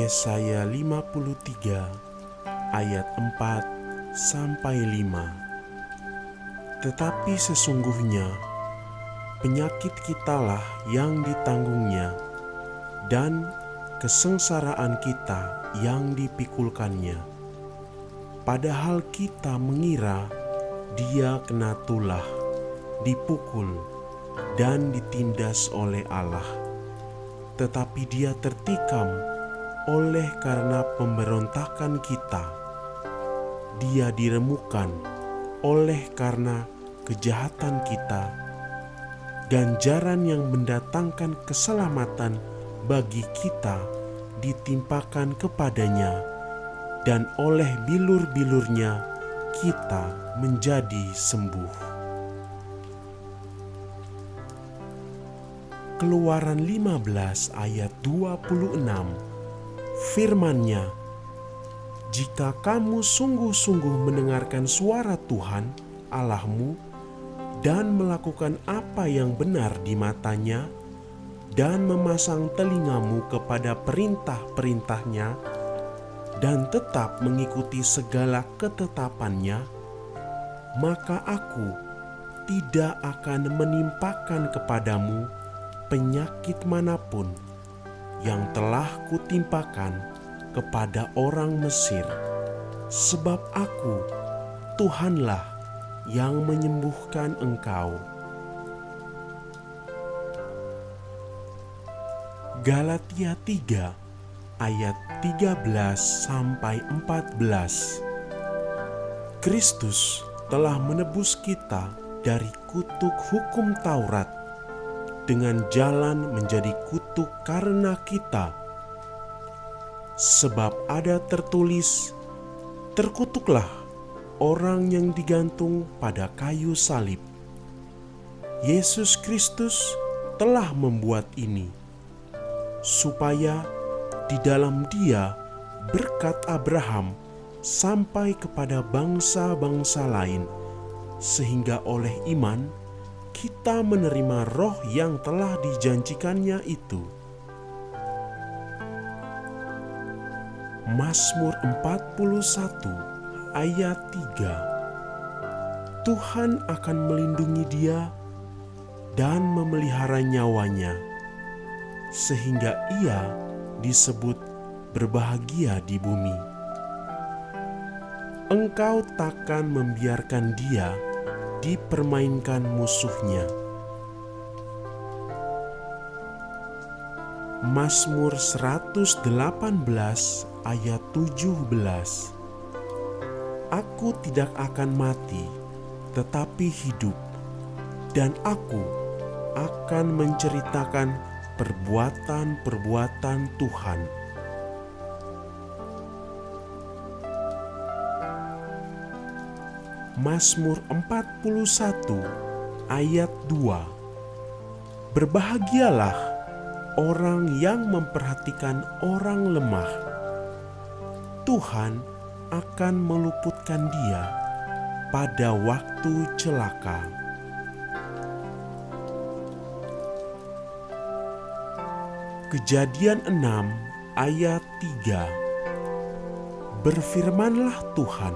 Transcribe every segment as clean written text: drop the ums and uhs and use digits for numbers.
Yesaya 53 ayat 4-5. Tetapi sesungguhnya penyakit kitalah yang ditanggungnya, dan kesengsaraan kita yang dipikulkannya. Padahal kita mengira dia kena tulah, dipukul, dan ditindas oleh Allah. Tetapi dia tertikam oleh karena pemberontakan kita. Dia diremukkan oleh karena kejahatan kita. Ganjaran yang mendatangkan keselamatan bagi kita ditimpakan kepadanya, dan oleh bilur-bilurnya kita menjadi sembuh. Keluaran 15 ayat 26, firman-Nya, "Jika kamu sungguh-sungguh mendengarkan suara Tuhan Allahmu dan melakukan apa yang benar di matanya, dan memasang telingamu kepada perintah-perintahnya, dan tetap mengikuti segala ketetapannya, maka Aku tidak akan menimpakan kepadamu penyakit manapun yang telah Kutimpakan kepada orang Mesir, sebab Aku, Tuhanlah, yang menyembuhkan engkau." Galatia 3 ayat 13-14. Kristus telah menebus kita dari kutuk hukum Taurat dengan jalan menjadi kutuk karena kita. Sebab ada tertulis, "Terkutuklah orang yang digantung pada kayu salib." Yesus Kristus telah membuat ini, supaya di dalam Dia berkat Abraham sampai kepada bangsa-bangsa lain, sehingga oleh iman kita menerima roh yang telah dijanjikannya itu. Mazmur 41 ayat 3. Tuhan akan melindungi dia dan memelihara nyawanya, sehingga ia disebut berbahagia di bumi. Engkau takkan membiarkan dia dipermainkan musuhnya. Mazmur 118 ayat 17. Aku tidak akan mati, tetapi hidup, dan aku akan menceritakan perbuatan-perbuatan Tuhan. Mazmur 41 ayat 2. Berbahagialah orang yang memperhatikan orang lemah. Tuhan akan meluputkan dia pada waktu celaka. Kejadian 6 ayat 3. Berfirmanlah Tuhan,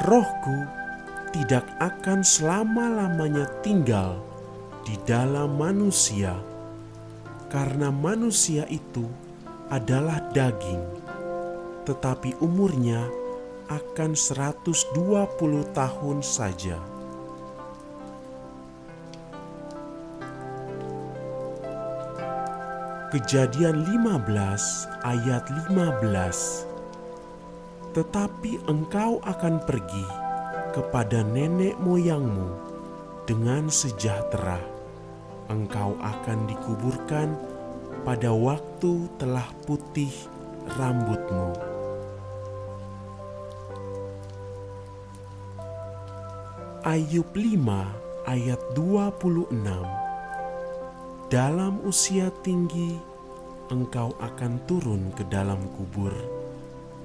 "Roh-Ku tidak akan selama-lamanya tinggal di dalam manusia, karena manusia itu adalah daging, tetapi umurnya akan 120 tahun saja." Kejadian 15 ayat 15. Tetapi engkau akan pergi kepada nenek moyangmu dengan sejahtera. Engkau akan dikuburkan pada waktu telah putih rambutmu. Ayub 5 ayat 26. Dalam usia tinggi engkau akan turun ke dalam kubur,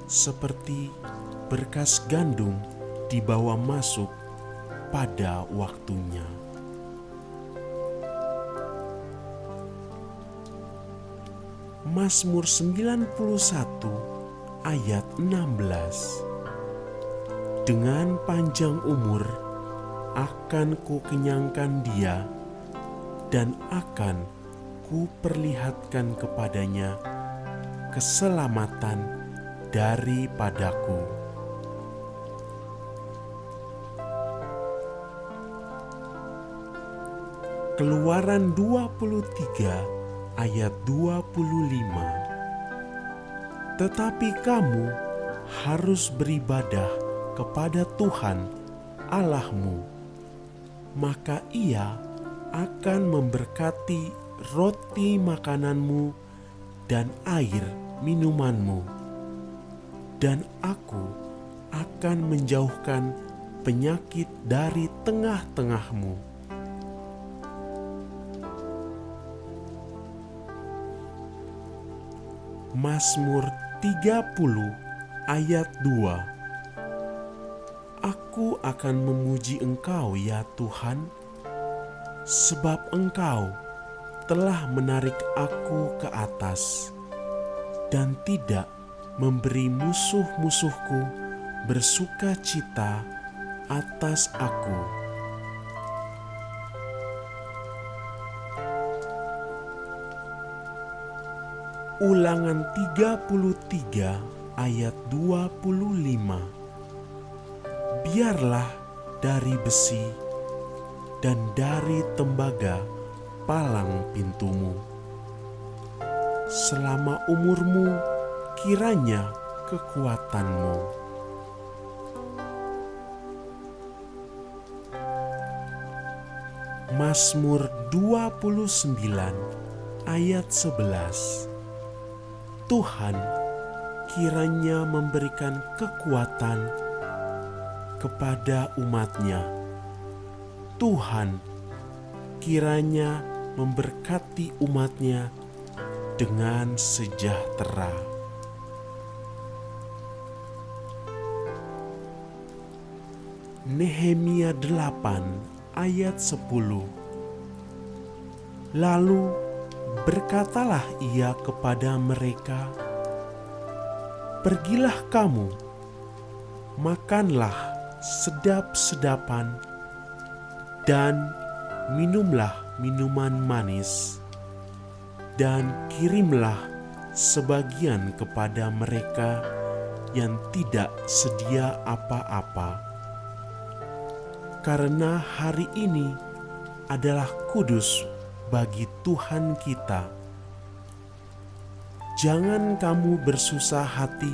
seperti berkas gandum dibawa masuk pada waktunya. Mazmur 91 ayat 16. Dengan panjang umur akan kukenyangkan dia, dan akan kuperlihatkan kepadanya keselamatan daripadaku. Keluaran 23 ayat 25. Tetapi kamu harus beribadah kepada Tuhan Allahmu, maka Ia akan memberkati roti makananmu dan air minumanmu, dan Aku akan menjauhkan penyakit dari tengah-tengahmu. Mazmur 30 ayat 2. Aku akan memuji Engkau ya Tuhan, sebab Engkau telah menarik aku ke atas dan tidak memberi musuh-musuhku bersuka cita atas aku. Ulangan 33 ayat 25. Biarlah dari besi dan dari tembaga palang pintumu. Selama umurmu kiranya kekuatanmu. Mazmur 29 ayat 11. Tuhan kiranya memberikan kekuatan kepada umat-Nya. Tuhan kiranya memberkati umat-Nya dengan sejahtera. Nehemia 8 ayat 10. Lalu berkatalah ia kepada mereka, pergilah kamu, makanlah sedap-sedapan, dan minumlah minuman manis, dan kirimlah sebagian kepada mereka yang tidak sedia apa-apa. Karena hari ini adalah kudus bagi Tuhan kita. Jangan kamu bersusah hati,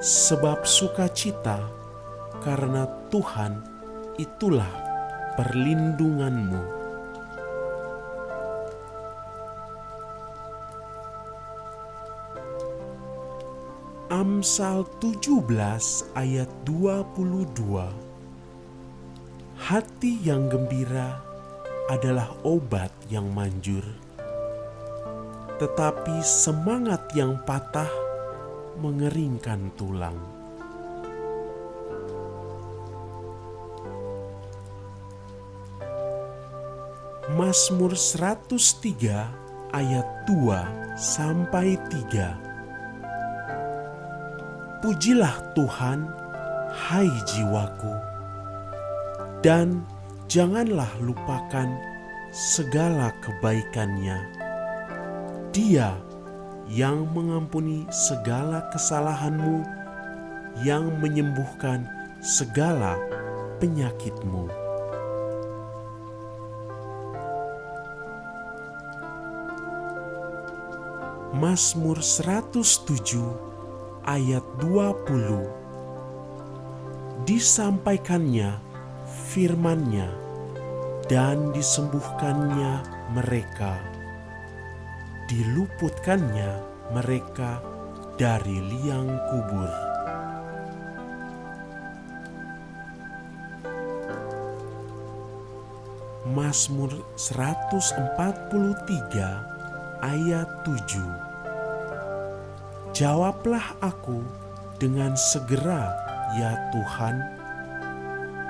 sebab sukacita karena Tuhan itulah perlindunganmu. Amsal 17 ayat 22. Hati yang gembira adalah obat yang manjur, tetapi semangat yang patah mengeringkan tulang. Mazmur 103 ayat 2 sampai 3. Pujilah Tuhan, hai jiwaku, dan janganlah lupakan segala kebaikannya. Dia yang mengampuni segala kesalahanmu, yang menyembuhkan segala penyakitmu. Mazmur 107 ayat 20. Disampaikannya firman-Nya dan disembuhkannya mereka, diluputkannya mereka dari liang kubur. Mazmur 143 ayat 7. Jawablah aku dengan segera ya Tuhan,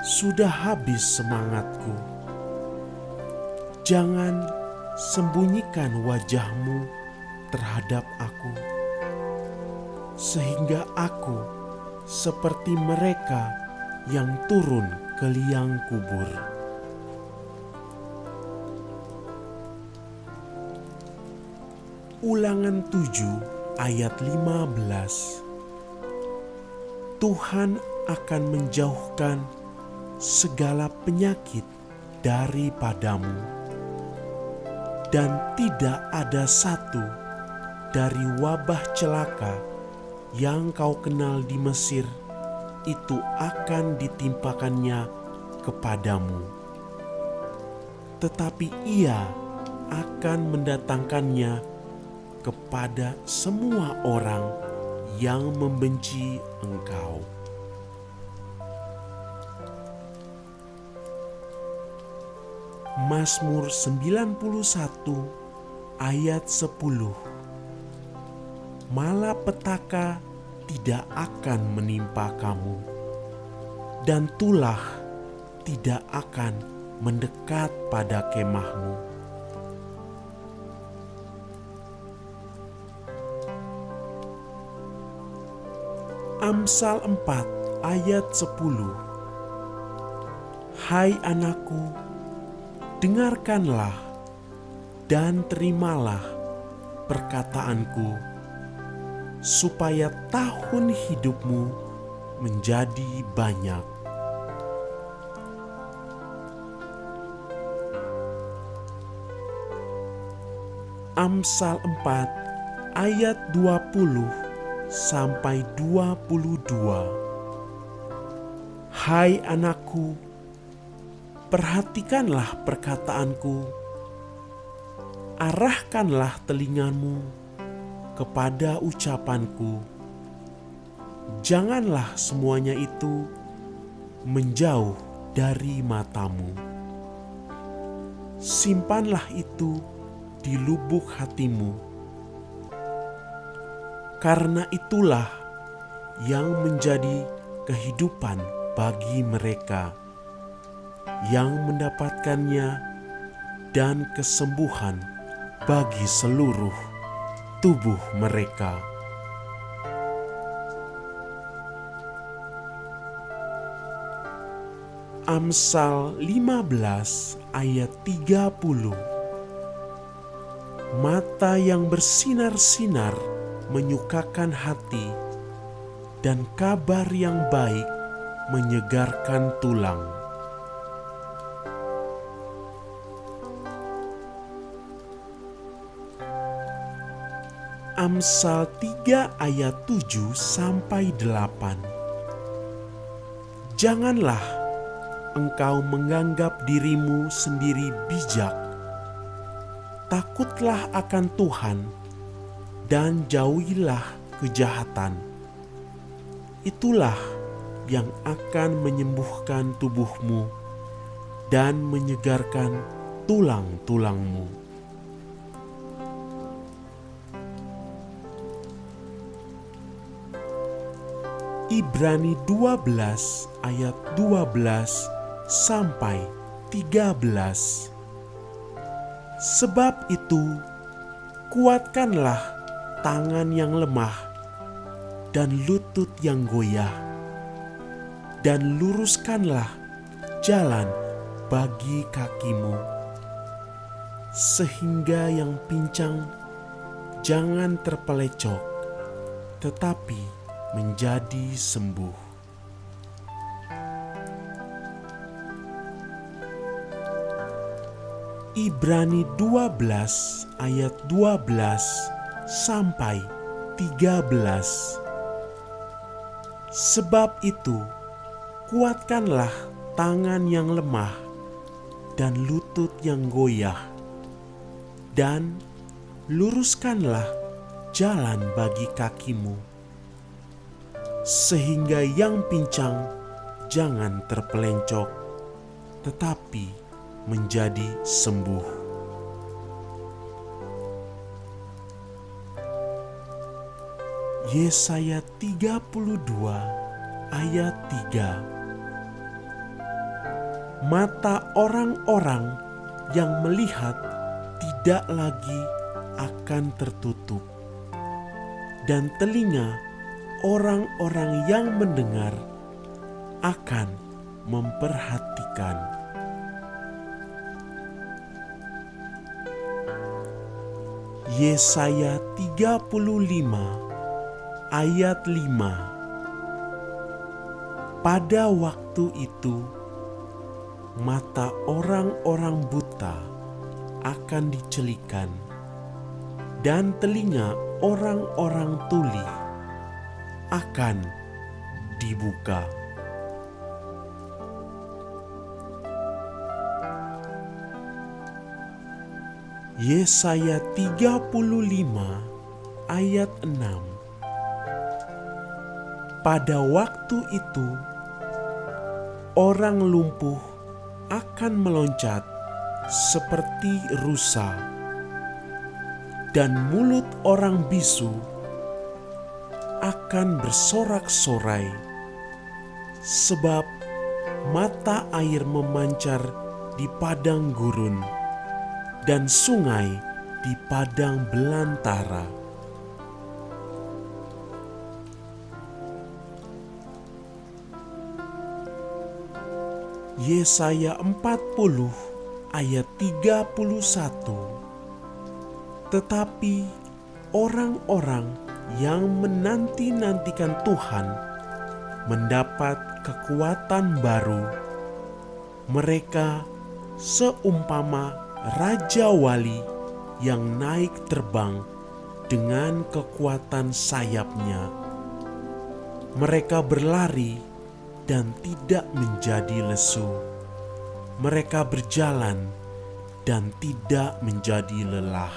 sudah habis semangatku. Jangan sembunyikan wajah-Mu terhadap aku, sehingga aku seperti mereka yang turun ke liang kubur. Ulangan 7 ayat 15. Tuhan akan menjauhkan segala penyakit daripadamu, dan tidak ada satu dari wabah celaka yang kau kenal di Mesir itu akan ditimpakannya kepadamu. Tetapi Ia akan mendatangkannya kepada semua orang yang membenci engkau. Mazmur 91 ayat 10. Malapetaka tidak akan menimpa kamu, dan tulah tidak akan mendekat pada kemahmu. Amsal 4 ayat 10. Hai anakku, dengarkanlah dan terimalah perkataanku, supaya tahun hidupmu menjadi banyak. Amsal 4 ayat 20 sampai 22. Hai anakku, perhatikanlah perkataanku, arahkanlah telingamu kepada ucapanku. Janganlah semuanya itu menjauh dari matamu. Simpanlah itu di lubuk hatimu, karena itulah yang menjadi kehidupan bagi mereka yang mendapatkannya, dan kesembuhan bagi seluruh tubuh mereka. Amsal 15 ayat 30. Mata yang bersinar-sinar menyukakan hati, dan kabar yang baik menyegarkan tulang. Amsal 3 ayat 7 sampai 8. Janganlah engkau menganggap dirimu sendiri bijak. Takutlah akan Tuhan dan jauhilah kejahatan. Itulah yang akan menyembuhkan tubuhmu dan menyegarkan tulang-tulangmu. Ibrani 12 ayat 12 sampai 13. Sebab itu, kuatkanlah tangan yang lemah dan lutut yang goyah, dan luruskanlah jalan bagi kakimu, sehingga yang pincang jangan terpelecok, tetapi menjadi sembuh. Ibrani 12 ayat 12 sampai 13. Sebab itu, kuatkanlah tangan yang lemah dan lutut yang goyah, dan luruskanlah jalan bagi kakimu, sehingga yang pincang jangan terpelencok, tetapi menjadi sembuh. Yesaya 32 ayat 3. Mata orang-orang yang melihat tidak lagi akan tertutup, dan telinga orang-orang yang mendengar akan memperhatikan. Yesaya 35 ayat 5. Pada waktu itu, mata orang-orang buta akan dicelikan, dan telinga orang-orang tuli akan dibuka. Yesaya 35 ayat 6. Pada waktu itu, orang lumpuh akan meloncat seperti rusa, dan mulut orang bisu akan bersorak-sorai, sebab mata air memancar di padang gurun dan sungai di padang belantara. Yesaya 40 ayat 31. Tetapi orang-orang yang menanti-nantikan Tuhan mendapat kekuatan baru. Mereka seumpama Raja Wali yang naik terbang dengan kekuatan sayapnya. Mereka berlari dan tidak menjadi lesu. Mereka berjalan dan tidak menjadi lelah.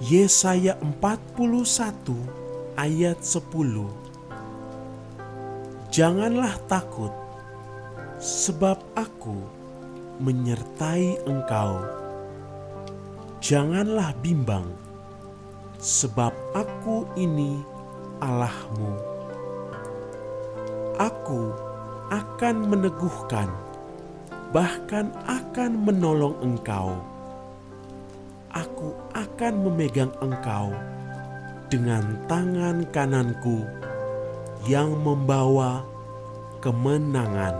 Yesaya 41 ayat 10. Janganlah takut, sebab aku menyertai engkau. Janganlah bimbang, sebab aku ini Allahmu. Aku akan meneguhkan, bahkan akan menolong engkau. Aku akan memegang engkau dengan tangan kananku yang membawa kemenangan.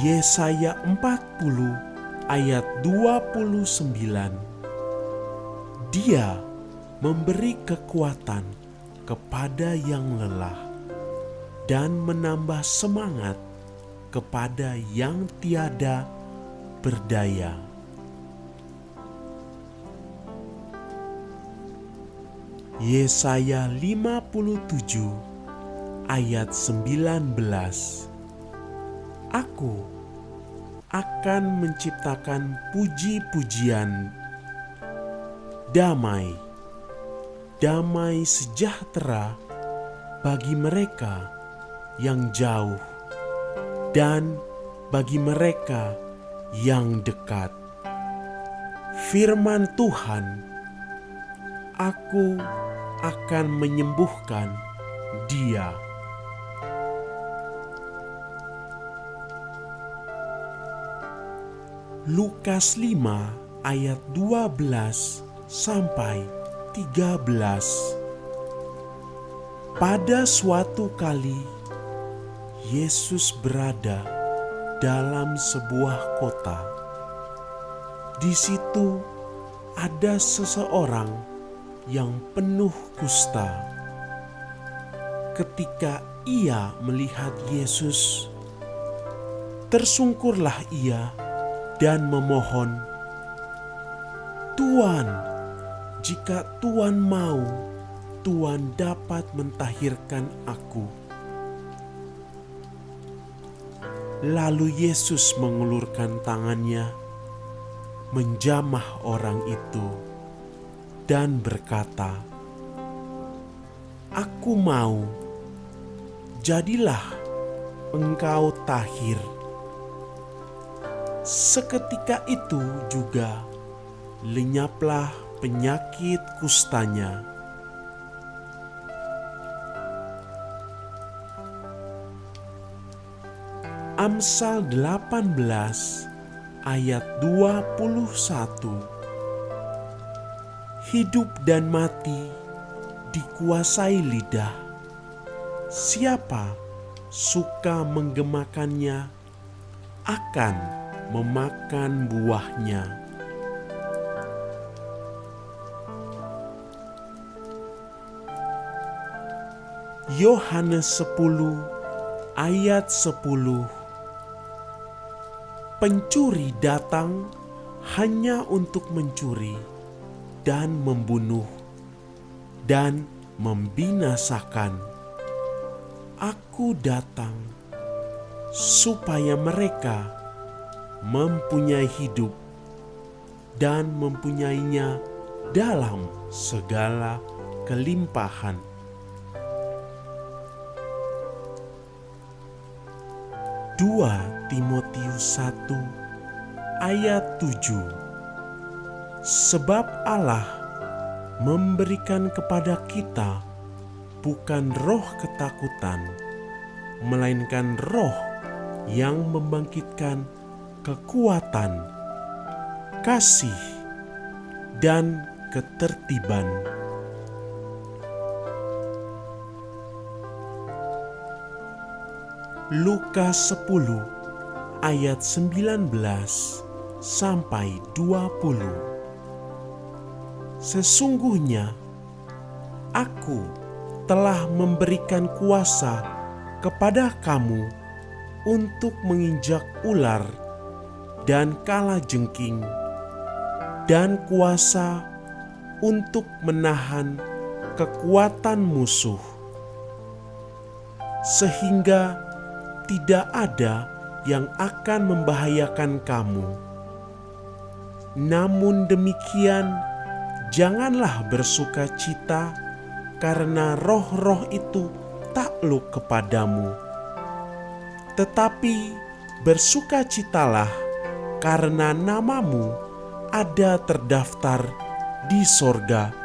Yesaya 40 ayat 29. Dia memberi kekuatan kepada yang lelah dan menambah semangat kepada yang tiada berdaya. Yesaya 57 ayat 19. Aku akan menciptakan puji-pujian, damai, damai sejahtera bagi mereka yang jauh dan bagi mereka yang dekat. Firman Tuhan, aku akan menyembuhkan dia. Lukas 5 ayat 12 sampai 13. Pada suatu kali Yesus berada dalam sebuah kota. Di situ ada seseorang yang penuh kusta. Ketika ia melihat Yesus, tersungkurlah ia dan memohon, "Tuan, jika Tuan mau, Tuan dapat mentahirkan aku." Lalu Yesus mengulurkan tangannya, menjamah orang itu, dan berkata, "Aku mau, jadilah engkau tahir." Seketika itu juga lenyaplah penyakit kustanya. Amsal 18 ayat 21. Hidup dan mati dikuasai lidah. Siapa suka menggemakannya akan memakan buahnya. Yohanes 10 ayat 10. Pencuri datang hanya untuk mencuri dan membunuh dan membinasakan. Aku datang supaya mereka mempunyai hidup dan mempunyainya dalam segala kelimpahan. 2 Timotius 1 ayat 7. Sebab Allah memberikan kepada kita bukan roh ketakutan, melainkan roh yang membangkitkan kekuatan, kasih, dan ketertiban. Lukas 10 ayat 19 sampai 20. Sesungguhnya aku telah memberikan kuasa kepada kamu untuk menginjak ular dan kalajengking, dan kuasa untuk menahan kekuatan musuh, sehingga tidak ada yang akan membahayakan kamu. Namun demikian, janganlah bersuka cita karena roh-roh itu takluk kepadamu. Tetapi bersukacitalah karena namamu ada terdaftar di sorga.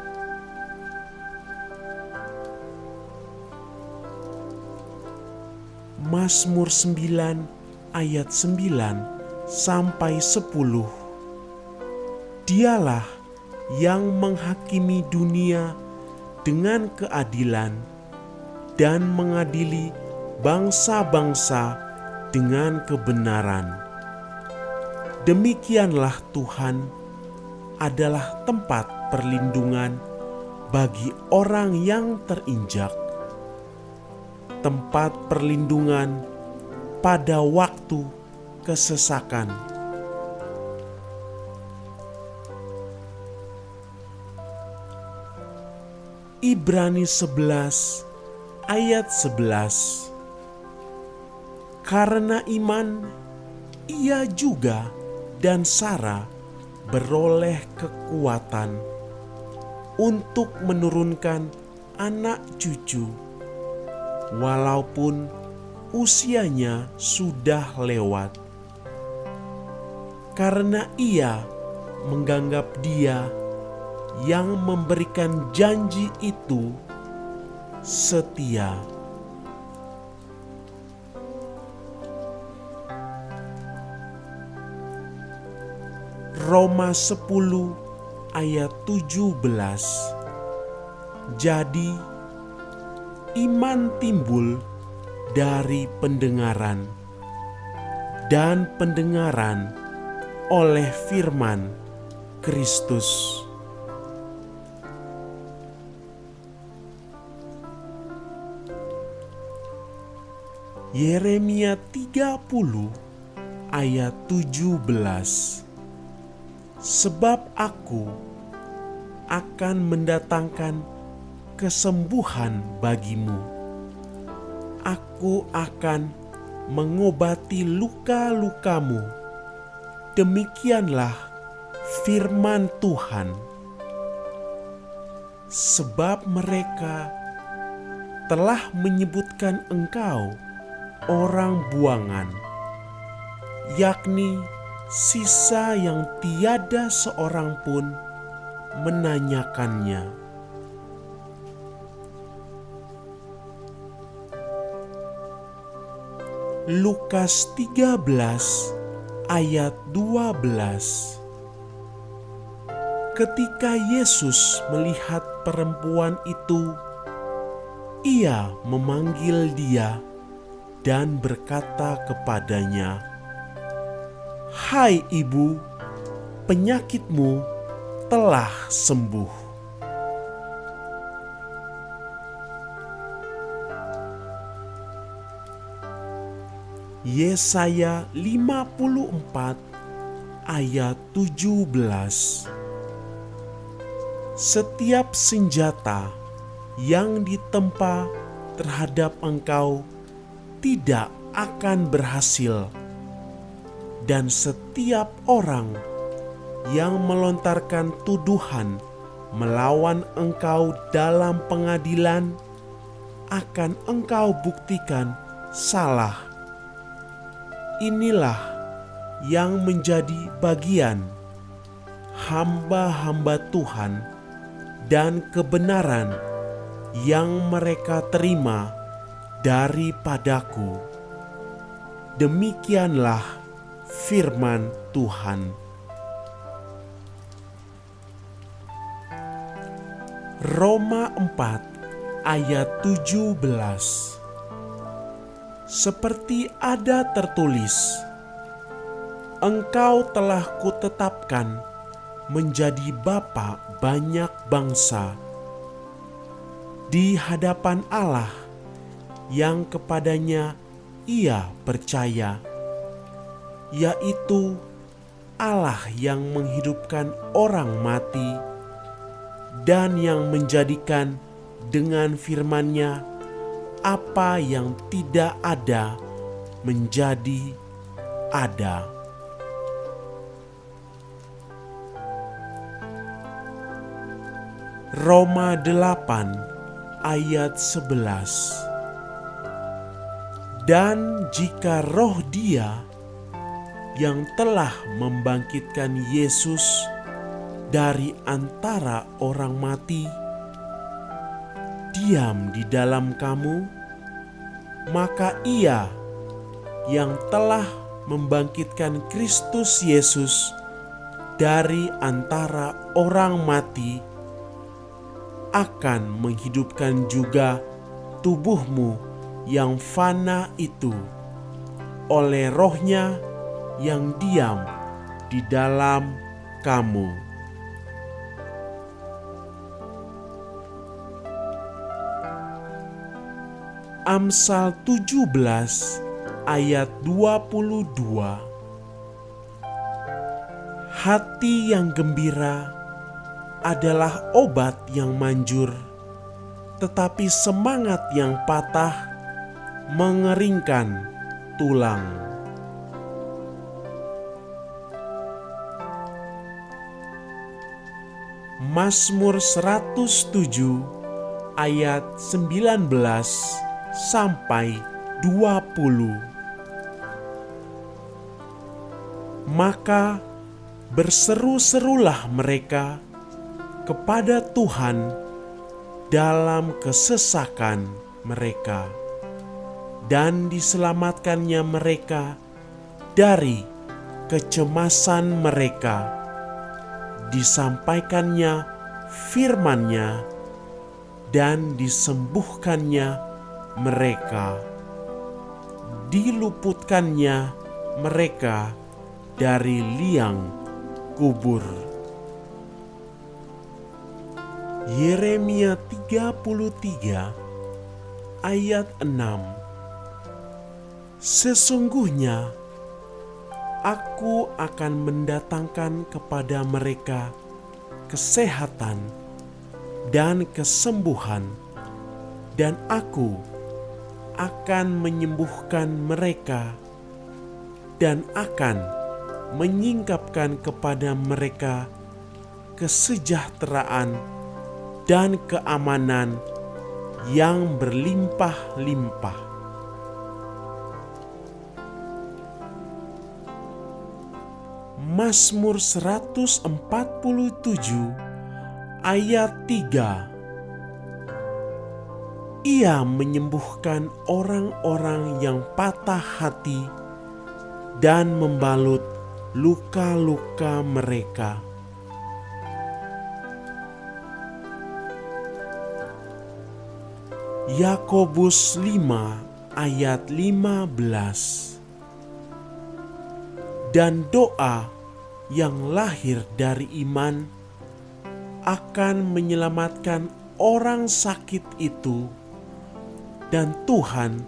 Mazmur 9 ayat 9 sampai 10. Dialah yang menghakimi dunia dengan keadilan dan mengadili bangsa-bangsa dengan kebenaran. Demikianlah Tuhan adalah tempat perlindungan bagi orang yang terinjak, tempat perlindungan pada waktu kesesakan. Ibrani 11 ayat 11. Karena iman, ia juga dan Sarah beroleh kekuatan untuk menurunkan anak cucu, walaupun usianya sudah lewat, karena ia menganggap Dia yang memberikan janji itu setia. Roma 10 ayat 17. Jadi iman timbul dari pendengaran, dan pendengaran oleh firman Kristus. Yeremia 30 ayat 17. Sebab aku akan mendatangkan kesembuhan bagimu. Aku akan mengobati luka-lukamu. Demikianlah firman Tuhan. Sebab mereka telah menyebutkan engkau orang buangan, yakni sisa yang tiada seorang pun menanyakannya. Lukas 13 ayat 12. Ketika Yesus melihat perempuan itu, Ia memanggil dia dan berkata kepadanya, "Hai ibu, penyakitmu telah sembuh." Yesaya 54 ayat 17. Setiap senjata yang ditempa terhadap engkau tidak akan berhasil, dan setiap orang yang melontarkan tuduhan melawan engkau dalam pengadilan akan engkau buktikan salah. Inilah yang menjadi bagian hamba-hamba Tuhan dan kebenaran yang mereka terima daripadaku. Demikianlah firman Tuhan. Roma 4 ayat 17. Seperti ada tertulis, "Engkau telah kutetapkan menjadi bapa banyak bangsa di hadapan Allah yang kepadanya ia percaya, yaitu Allah yang menghidupkan orang mati dan yang menjadikan dengan firman-Nya apa yang tidak ada menjadi ada." Roma 8 ayat 11. Dan jika roh Dia yang telah membangkitkan Yesus dari antara orang mati diam di dalam kamu, maka Ia yang telah membangkitkan Kristus Yesus dari antara orang mati akan menghidupkan juga tubuhmu yang fana itu oleh Roh-Nya yang diam di dalam kamu. Amsal 17 ayat 22. Hati yang gembira adalah obat yang manjur, tetapi semangat yang patah mengeringkan tulang. Mazmur 107 ayat 19 sampai 20. Maka berseru-serulah mereka kepada Tuhan dalam kesesakan mereka, dan diselamatkannya mereka dari kecemasan mereka. Disampaikannya firman-Nya dan disembuhkannya mereka. Diluputkannya mereka dari liang kubur. Yeremia 33 ayat 6. Sesungguhnya Aku akan mendatangkan kepada mereka kesehatan dan kesembuhan, dan Aku akan menyembuhkan mereka dan akan menyingkapkan kepada mereka kesejahteraan dan keamanan yang berlimpah-limpah. Mazmur 147 ayat 3. Ia menyembuhkan orang-orang yang patah hati dan membalut luka-luka mereka. Yakobus 5 ayat 15. Dan doa yang lahir dari iman akan menyelamatkan orang sakit itu, dan Tuhan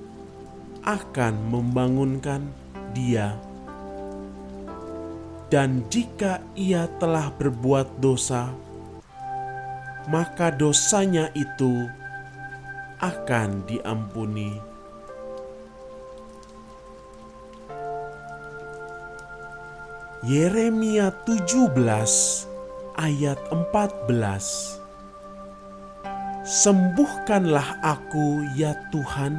akan membangunkan dia. Dan jika ia telah berbuat dosa, maka dosanya itu akan diampuni. Yeremia 17 ayat 14. Sembuhkanlah aku ya Tuhan,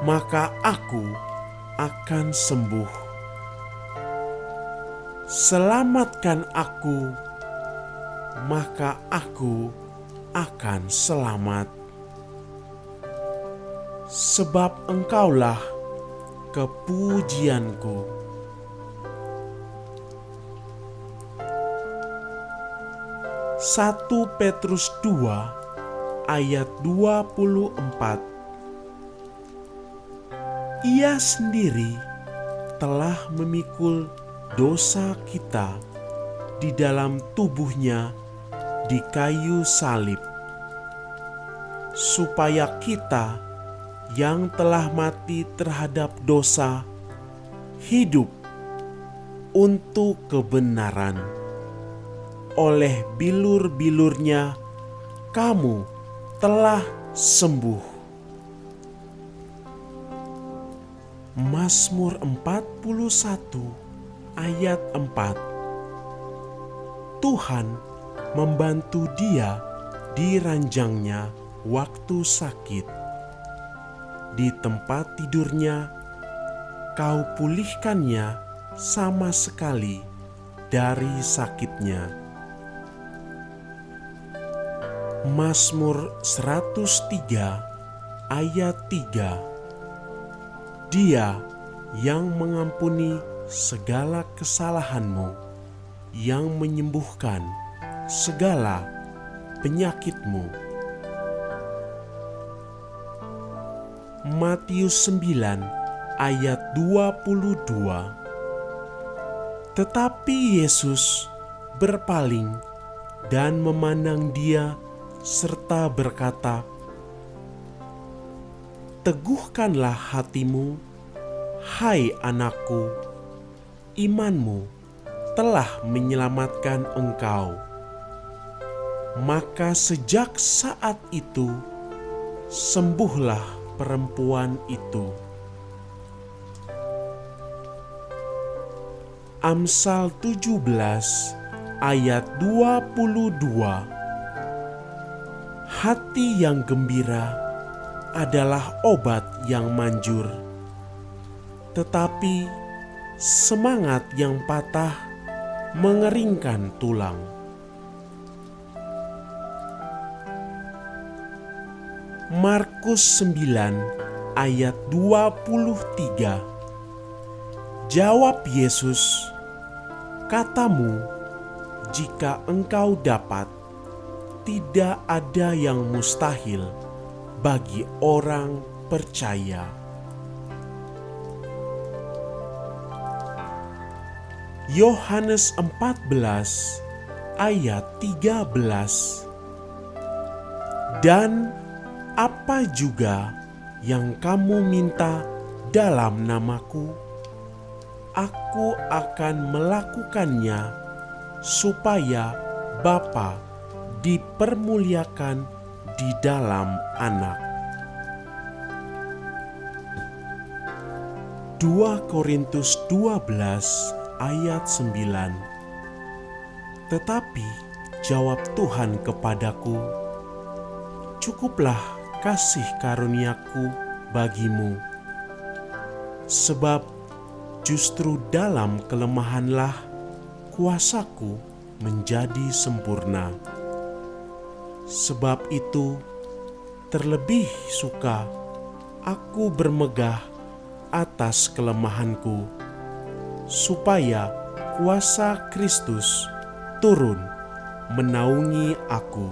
maka aku akan sembuh. Selamatkan aku, maka aku akan selamat. Sebab Engkaulah kepujianku. 1 Petrus 2 ayat 24. Ia sendiri telah memikul dosa kita di dalam tubuhnya di kayu salib, supaya kita yang telah mati terhadap dosa hidup untuk kebenaran. Oleh bilur-bilurnya kamu telah sembuh. Mazmur 41 ayat 4. Tuhan membantu dia di ranjangnya waktu sakit. Di tempat tidurnya kau pulihkannya sama sekali dari sakitnya. Mazmur 103 ayat 3. Dia yang mengampuni segala kesalahanmu, yang menyembuhkan segala penyakitmu. Matius 9 ayat 22. Tetapi Yesus berpaling dan memandang dia serta berkata, teguhkanlah hatimu, hai anakku, imanmu telah menyelamatkan engkau. Maka sejak saat itu, sembuhlah perempuan itu. Amsal 17 ayat 22. Hati yang gembira adalah obat yang manjur, tetapi semangat yang patah mengeringkan tulang. Markus 9 ayat 23. Jawab Yesus, katamu, jika engkau dapat, tidak ada yang mustahil bagi orang percaya. Yohanes 14 ayat 13. Dan apa juga yang kamu minta dalam namaku, aku akan melakukannya, supaya Bapa dipermuliakan di dalam Anak. 2 Korintus 12 ayat 9. Tetapi jawab Tuhan kepadaku, cukuplah kasih karuniaku bagimu, sebab justru dalam kelemahanlah kuasaku menjadi sempurna. Sebab itu, terlebih suka aku bermegah atas kelemahanku, supaya kuasa Kristus turun menaungi aku.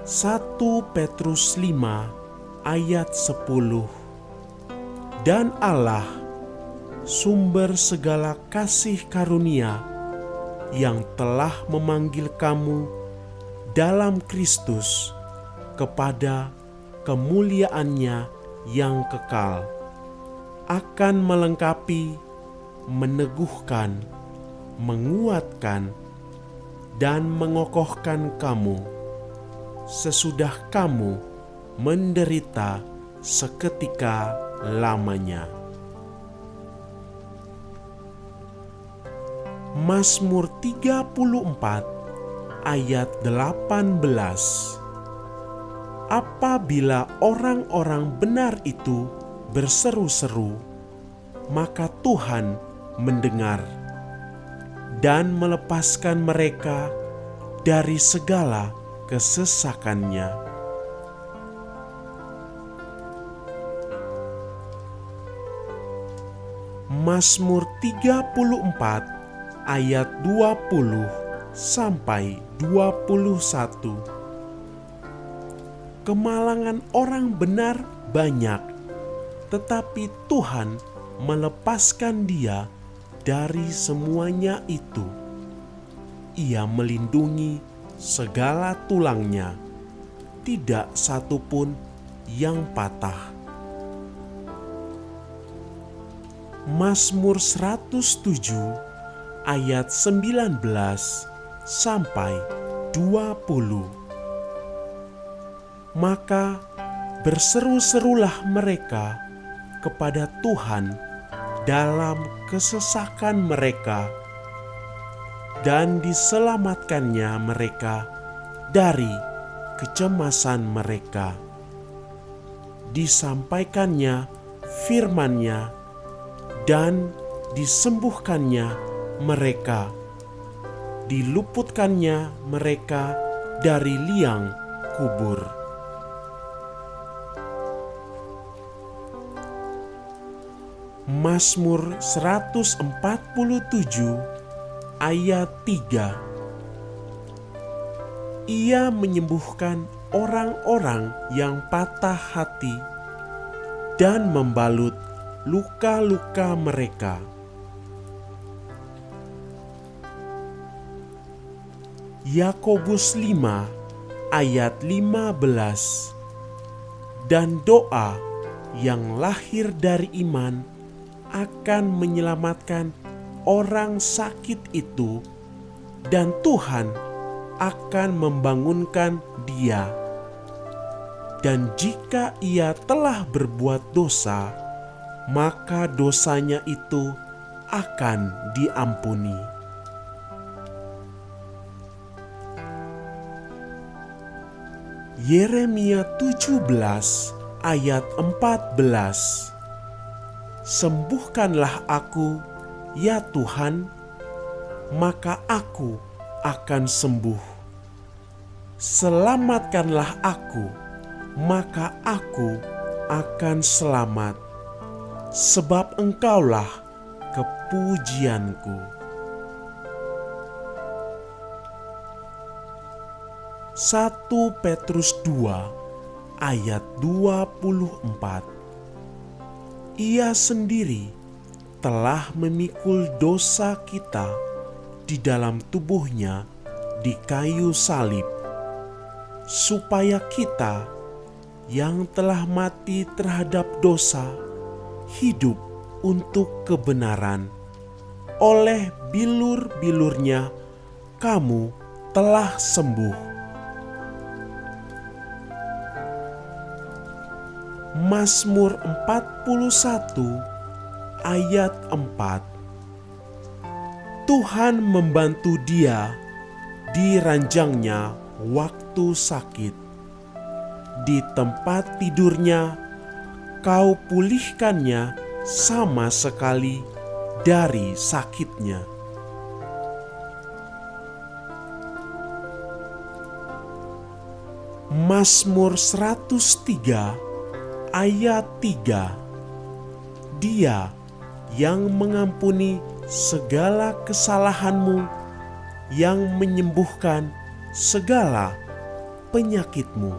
1 Petrus 5 ayat 10. Dan Allah, sumber segala kasih karunia, yang telah memanggil kamu dalam Kristus kepada kemuliaan-Nya yang kekal, akan melengkapi, meneguhkan, menguatkan, dan mengokohkan kamu sesudah kamu menderita seketika lamanya. Mazmur 34 ayat 18. Apabila orang-orang benar itu berseru-seru, maka Tuhan mendengar dan melepaskan mereka dari segala kesesakannya. Mazmur 34 ayat 20 sampai 21. Kemalangan orang benar banyak, tetapi Tuhan melepaskan dia dari semuanya itu. Ia melindungi segala tulangnya, tidak satu pun yang patah. Mazmur 107 ayat 19 sampai 20. Maka berseru-serulah mereka kepada Tuhan dalam kesesakan mereka, dan diselamatkannya mereka dari kecemasan mereka. Disampaikannya firman-Nya dan disembuhkannya mereka, diluputkannya mereka dari liang kubur. Mazmur 147 ayat 3. Ia menyembuhkan orang-orang yang patah hati dan membalut luka-luka mereka. Yakobus 5 ayat 15. Dan doa yang lahir dari iman akan menyelamatkan orang sakit itu, dan Tuhan akan membangunkan dia. Dan jika ia telah berbuat dosa, maka dosanya itu akan diampuni. Yeremia 17 ayat 14. Sembuhkanlah aku, ya Tuhan, maka aku akan sembuh. Selamatkanlah aku, maka aku akan selamat, sebab Engkaulah kepujianku. 1 Petrus 2 ayat 24. Ia sendiri telah memikul dosa kita di dalam tubuhnya di kayu salib, supaya kita yang telah mati terhadap dosa hidup untuk kebenaran. Oleh bilur-bilurnya kamu telah sembuh. Mazmur 41 ayat 4. Tuhan membantu dia di ranjangnya waktu sakit. Di tempat tidurnya kau pulihkannya sama sekali dari sakitnya. Mazmur 103 ayat 3. Dia yang mengampuni segala kesalahanmu, yang menyembuhkan segala penyakitmu.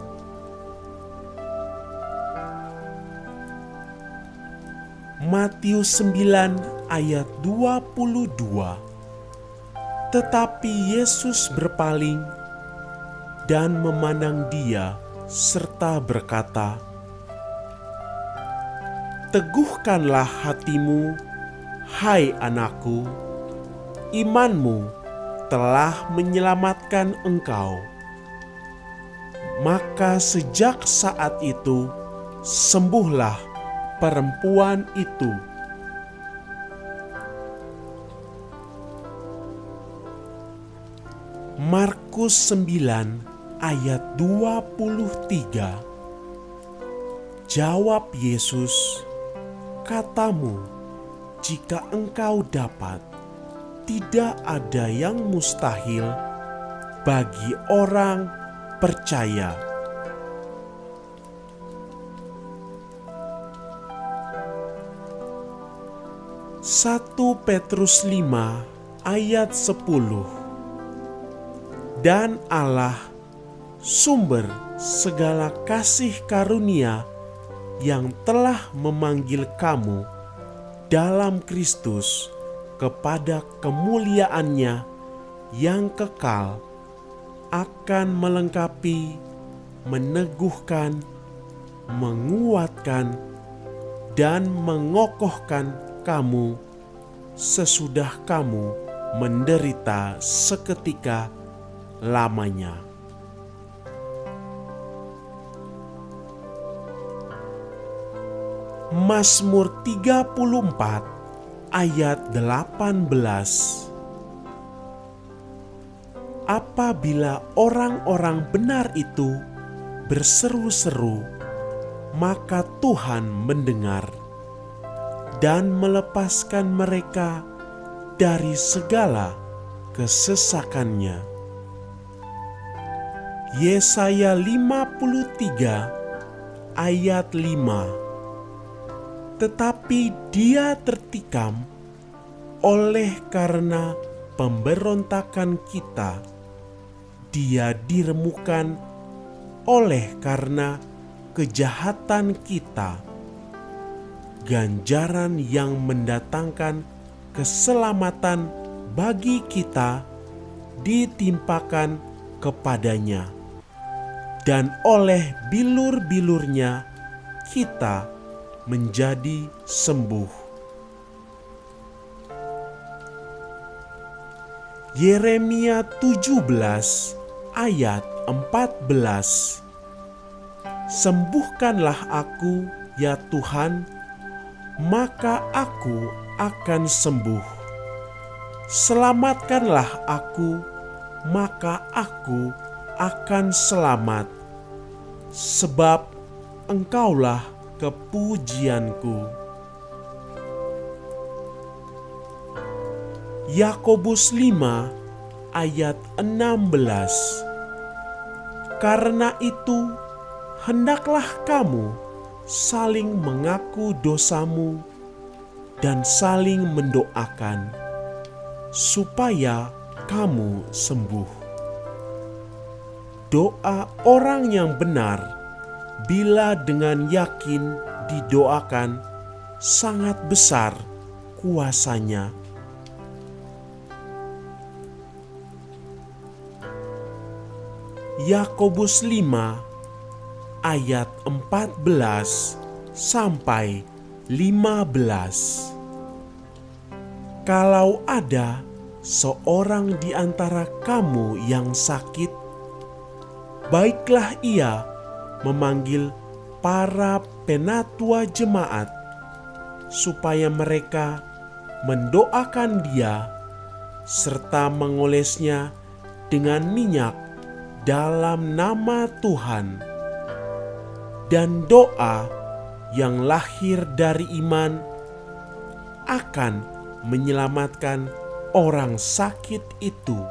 Matius 9 ayat 22. Tetapi Yesus berpaling dan memandang dia serta berkata, "Teguhkanlah hatimu, hai anakku, imanmu telah menyelamatkan engkau." Maka sejak saat itu sembuhlah perempuan itu. Markus 9 ayat 23. Jawab Yesus, "Katamu, jika engkau dapat, tidak ada yang mustahil bagi orang percaya." Satu Petrus 5 ayat 10. Dan Allah, sumber segala kasih karunia, yang telah memanggil kamu dalam Kristus kepada kemuliaan-Nya yang kekal, akan melengkapi, meneguhkan, menguatkan, dan mengokohkan kamu sesudah kamu menderita seketika lamanya. Mazmur 34 ayat 18. Apabila orang-orang benar itu berseru-seru, maka Tuhan mendengar dan melepaskan mereka dari segala kesesakannya. Yesaya 53 ayat 5. Tetapi dia tertikam oleh karena pemberontakan kita, dia diremukkan oleh karena kejahatan kita. Ganjaran yang mendatangkan keselamatan bagi kita ditimpakan kepadanya, dan oleh bilur-bilurnya kita menjadi sembuh. Yeremia 17 ayat 14. Sembuhkanlah aku, ya Tuhan, maka aku akan sembuh. Selamatkanlah aku, maka aku akan selamat, sebab Engkaulah kepujianku. Yakobus 5 ayat 16. Karena itu, hendaklah kamu saling mengaku dosamu dan saling mendoakan, supaya kamu sembuh. Doa orang yang benar, bila dengan yakin didoakan, sangat besar kuasanya. Yakobus 5 ayat 14 sampai 15. Kalau ada seorang di antara kamu yang sakit, baiklah ia memanggil para penatua jemaat, supaya mereka mendoakan dia serta mengolesnya dengan minyak dalam nama Tuhan. Dan doa yang lahir dari iman akan menyelamatkan orang sakit itu,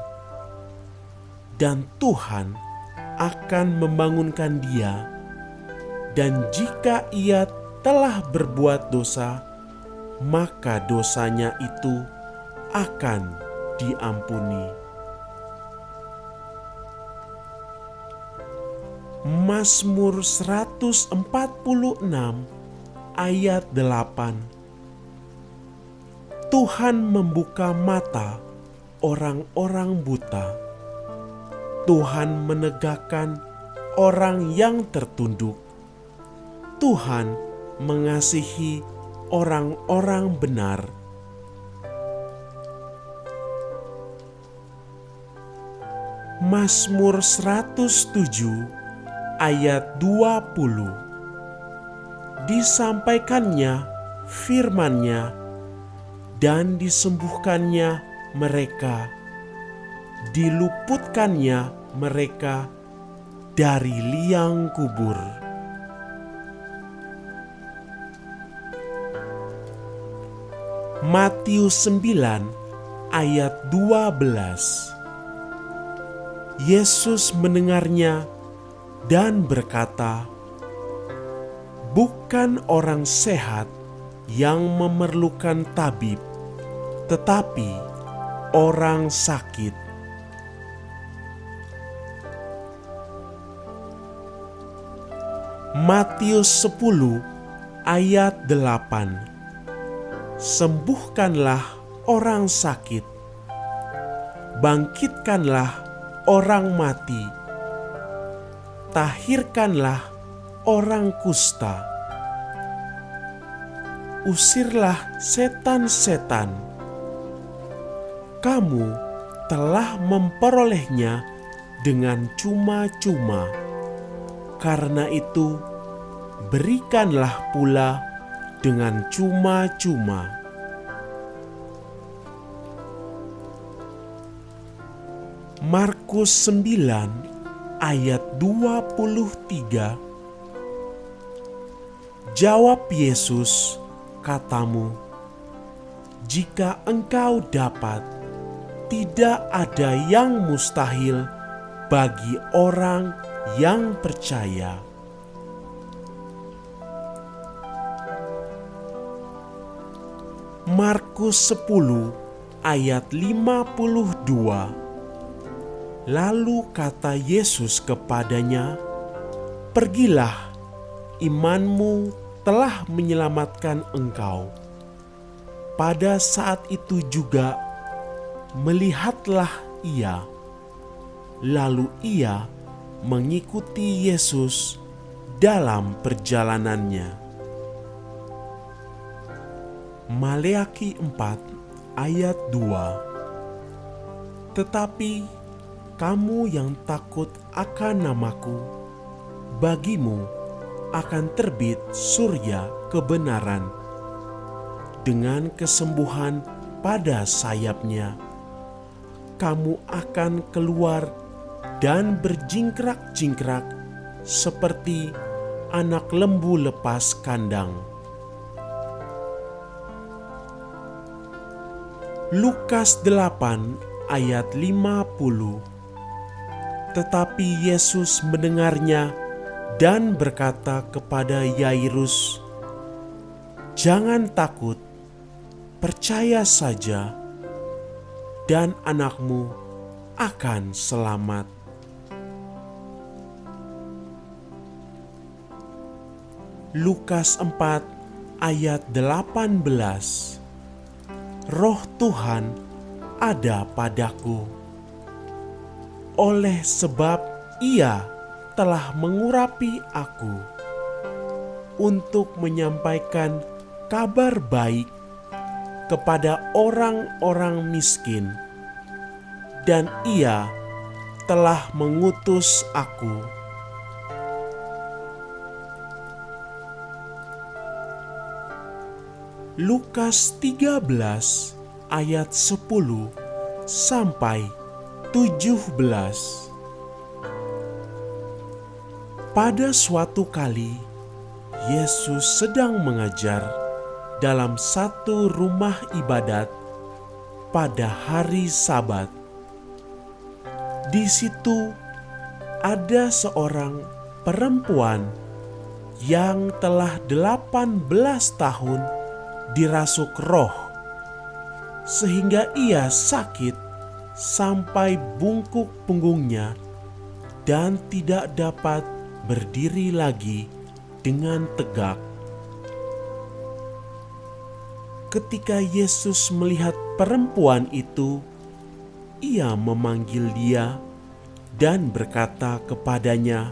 dan Tuhan akan membangunkan dia, dan jika ia telah berbuat dosa, maka dosanya itu akan diampuni. Mazmur 146 ayat 8. Tuhan membuka mata orang-orang buta. Tuhan menegakkan orang yang tertunduk. Tuhan mengasihi orang-orang benar. Mazmur 107 ayat 20. Disampaikannya firman-Nya dan disembuhkannya mereka, diluputkannya mereka dari liang kubur. Matius 9 ayat 12. Yesus mendengarnya dan berkata, "Bukan orang sehat yang memerlukan tabib, tetapi orang sakit." Matius 10 ayat 8. Sembuhkanlah orang sakit, bangkitkanlah orang mati, tahirkanlah orang kusta, usirlah setan-setan. Kamu telah memperolehnya dengan cuma-cuma, karena itu berikanlah pula dengan cuma-cuma. Markus 9 ayat 23. Jawab Yesus, katamu, "Jika engkau dapat, tidak ada yang mustahil bagi orang yang percaya." Markus 10 ayat 52. Lalu kata Yesus kepadanya, "Pergilah, imanmu telah menyelamatkan engkau." Pada saat itu juga melihatlah ia, lalu ia mengikuti Yesus dalam perjalanannya. Maleakhi 4 ayat 2. Tetapi kamu yang takut akan namaku, bagimu akan terbit surya kebenaran. Dengan kesembuhan pada sayapnya, kamu akan keluar dan berjingkrak-jingkrak seperti anak lembu lepas kandang. Lukas 8 ayat 50. Tetapi Yesus mendengarnya dan berkata kepada Yairus, "Jangan takut, percaya saja, dan anakmu akan selamat." Lukas 4 ayat 18. Roh Tuhan ada padaku, oleh sebab Ia telah mengurapi aku untuk menyampaikan kabar baik kepada orang-orang miskin, dan Ia telah mengutus aku. Lukas 13 ayat 10 sampai 17. Pada suatu kali, Yesus sedang mengajar dalam satu rumah ibadat pada hari Sabat. Di situ ada seorang perempuan yang telah 18 tahun dirasuk roh, sehingga ia sakit sampai bungkuk punggungnya dan tidak dapat berdiri lagi dengan tegak. Ketika Yesus melihat perempuan itu, ia memanggil dia dan berkata kepadanya,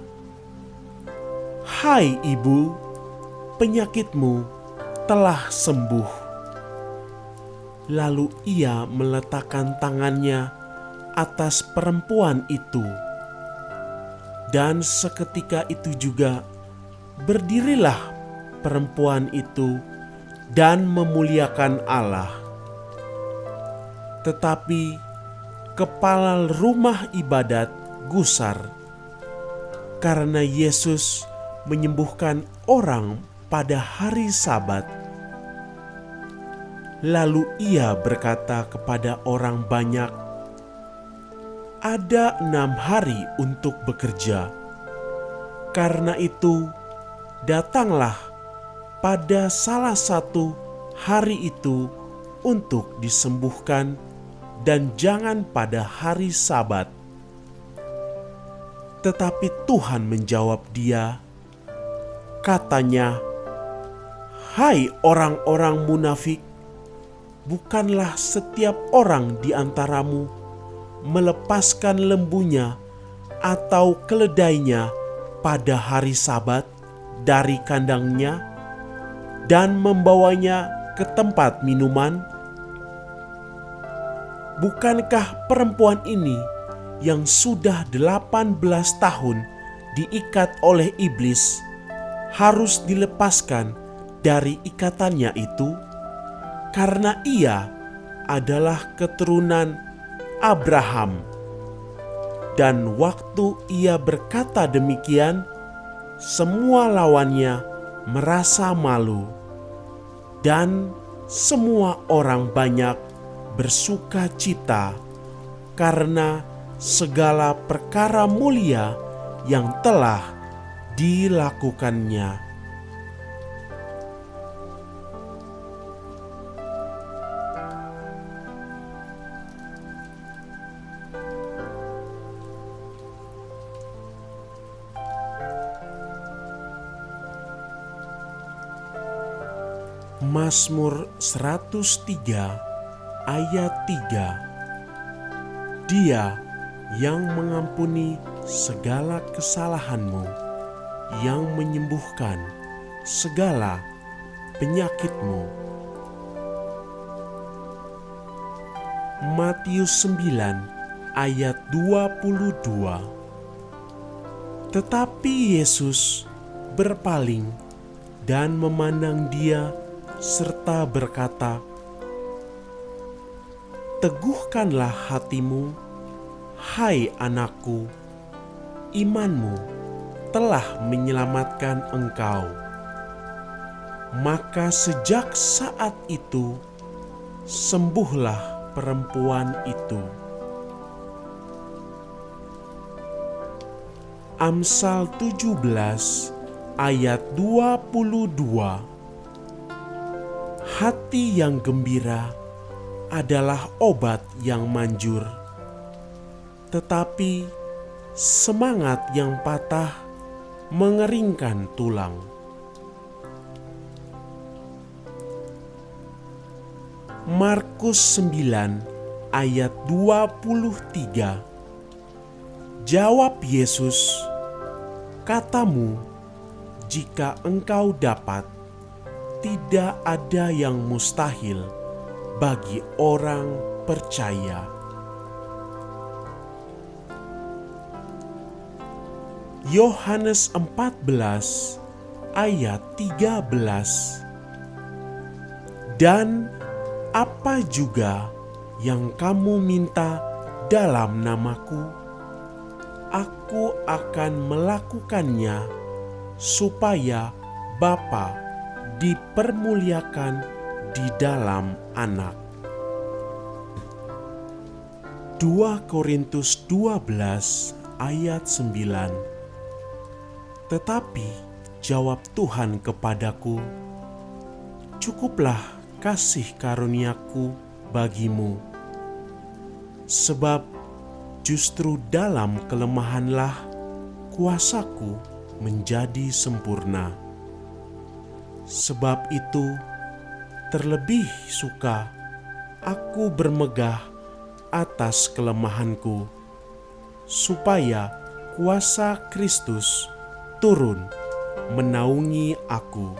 "Hai ibu, penyakitmu telah sembuh." Lalu ia meletakkan tangannya atas perempuan itu, dan seketika itu juga berdirilah perempuan itu dan memuliakan Allah. Tetapi kepala rumah ibadat gusar karena Yesus menyembuhkan orang pada hari Sabat. Lalu ia berkata kepada orang banyak, "Ada 6 hari untuk bekerja. Karena itu, datanglah pada salah satu hari itu untuk disembuhkan, dan jangan pada hari Sabat." Tetapi Tuhan menjawab dia, katanya, "Hai orang-orang munafik, bukanlah setiap orang di antaramu melepaskan lembunya atau keledainya pada hari Sabat dari kandangnya dan membawanya ke tempat minuman? Bukankah perempuan ini yang sudah 18 tahun diikat oleh iblis harus dilepaskan dari ikatannya itu? Karena ia adalah keturunan Abraham." Dan waktu ia berkata demikian, semua lawannya merasa malu, dan semua orang banyak bersuka cita karena segala perkara mulia yang telah dilakukannya. Mazmur 103 ayat 3. Dia yang mengampuni segala kesalahanmu, yang menyembuhkan segala penyakitmu. Matius 9 ayat 22. Tetapi Yesus berpaling dan memandang dia serta berkata, "Teguhkanlah hatimu, hai anakku, imanmu telah menyelamatkan engkau." Maka sejak saat itu sembuhlah perempuan itu. Amsal 17 ayat 22. Hati yang gembira adalah obat yang manjur, tetapi semangat yang patah mengeringkan tulang. Markus 9 ayat 23. Jawab Yesus, "Katamu, jika engkau dapat, tidak ada yang mustahil bagi orang percaya." Yohanes 14 ayat 13. Dan apa juga yang kamu minta dalam namaku, aku akan melakukannya, supaya Bapa dipermuliakan di dalam Anak. 2 Korintus 12 ayat 9. Tetapi jawab Tuhan kepadaku, cukuplah kasih karuniaku bagimu, sebab justru dalam kelemahanlah kuasaku menjadi sempurna. Sebab itu terlebih suka aku bermegah atas kelemahanku, supaya kuasa Kristus turun menaungi aku.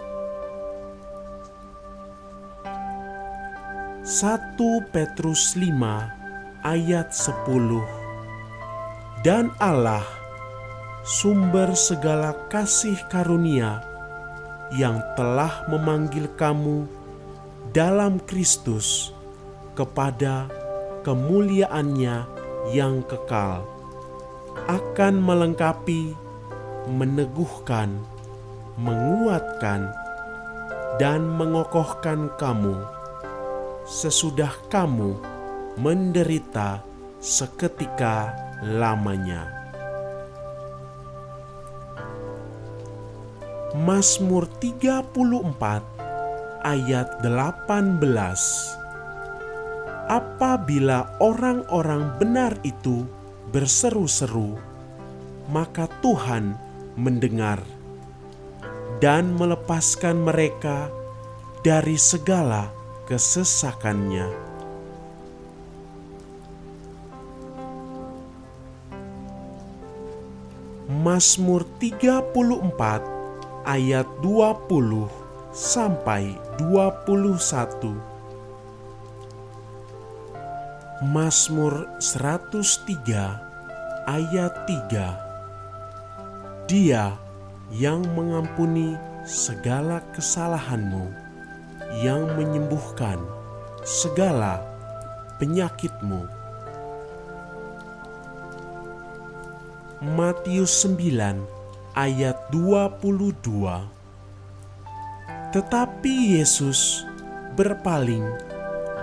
1 Petrus 5 ayat 10. Dan Allah, sumber segala kasih karunia, yang telah memanggil kamu dalam Kristus kepada kemuliaan-Nya yang kekal, akan melengkapi, meneguhkan, menguatkan, dan mengokohkan kamu sesudah kamu menderita seketika lamanya. Mazmur 34 ayat 18. Apabila orang-orang benar itu berseru-seru, maka Tuhan mendengar dan melepaskan mereka dari segala kesesakannya. Mazmur 34 ayat 20 sampai 21. Mazmur 103 ayat 3. Dia yang mengampuni segala kesalahanmu, yang menyembuhkan segala penyakitmu. Matius 9 ayat 22. Tetapi Yesus berpaling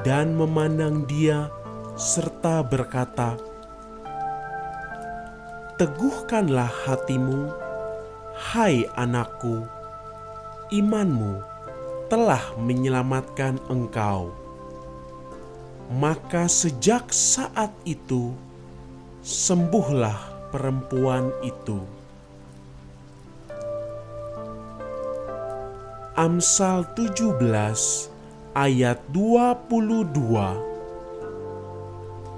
dan memandang dia serta berkata, teguhkanlah hatimu, hai anakku, imanmu telah menyelamatkan engkau. Maka sejak saat itu sembuhlah perempuan itu. Amsal 17 ayat 22.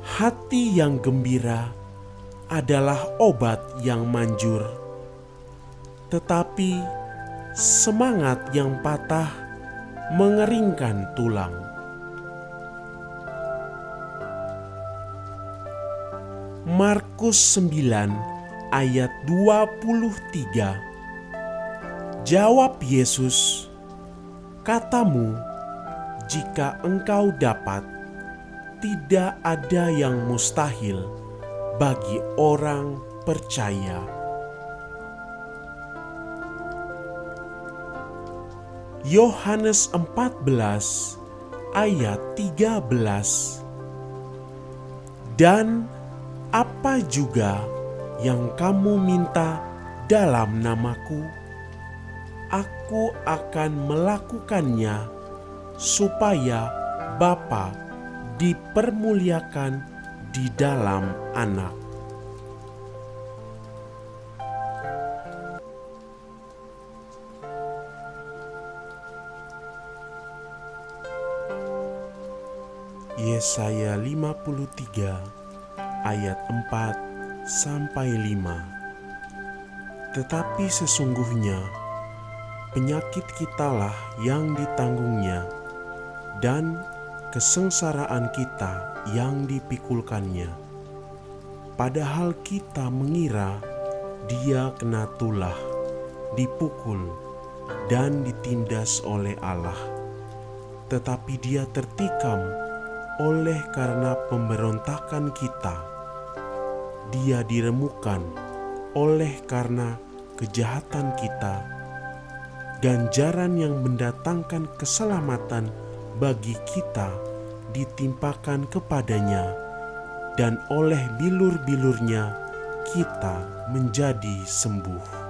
Hati yang gembira adalah obat yang manjur, tetapi semangat yang patah mengeringkan tulang. Markus 9 ayat 23. Jawab Yesus, katamu, jika engkau dapat, tidak ada yang mustahil bagi orang percaya. Yohanes 14 ayat 13. Dan apa juga yang kamu minta dalam namaku, Aku akan melakukannya, supaya Bapa dipermuliakan di dalam Anak. Yesaya 53 ayat 4 sampai 5. Tetapi sesungguhnya penyakit kitalah yang ditanggungnya, dan kesengsaraan kita yang dipikulkannya. Padahal kita mengira dia kena tulah, dipukul, dan ditindas oleh Allah. Tetapi dia tertikam oleh karena pemberontakan kita. Dia diremukkan oleh karena kejahatan kita. Ganjaran yang mendatangkan keselamatan bagi kita ditimpakan kepadanya, dan oleh bilur-bilurnya kita menjadi sembuh.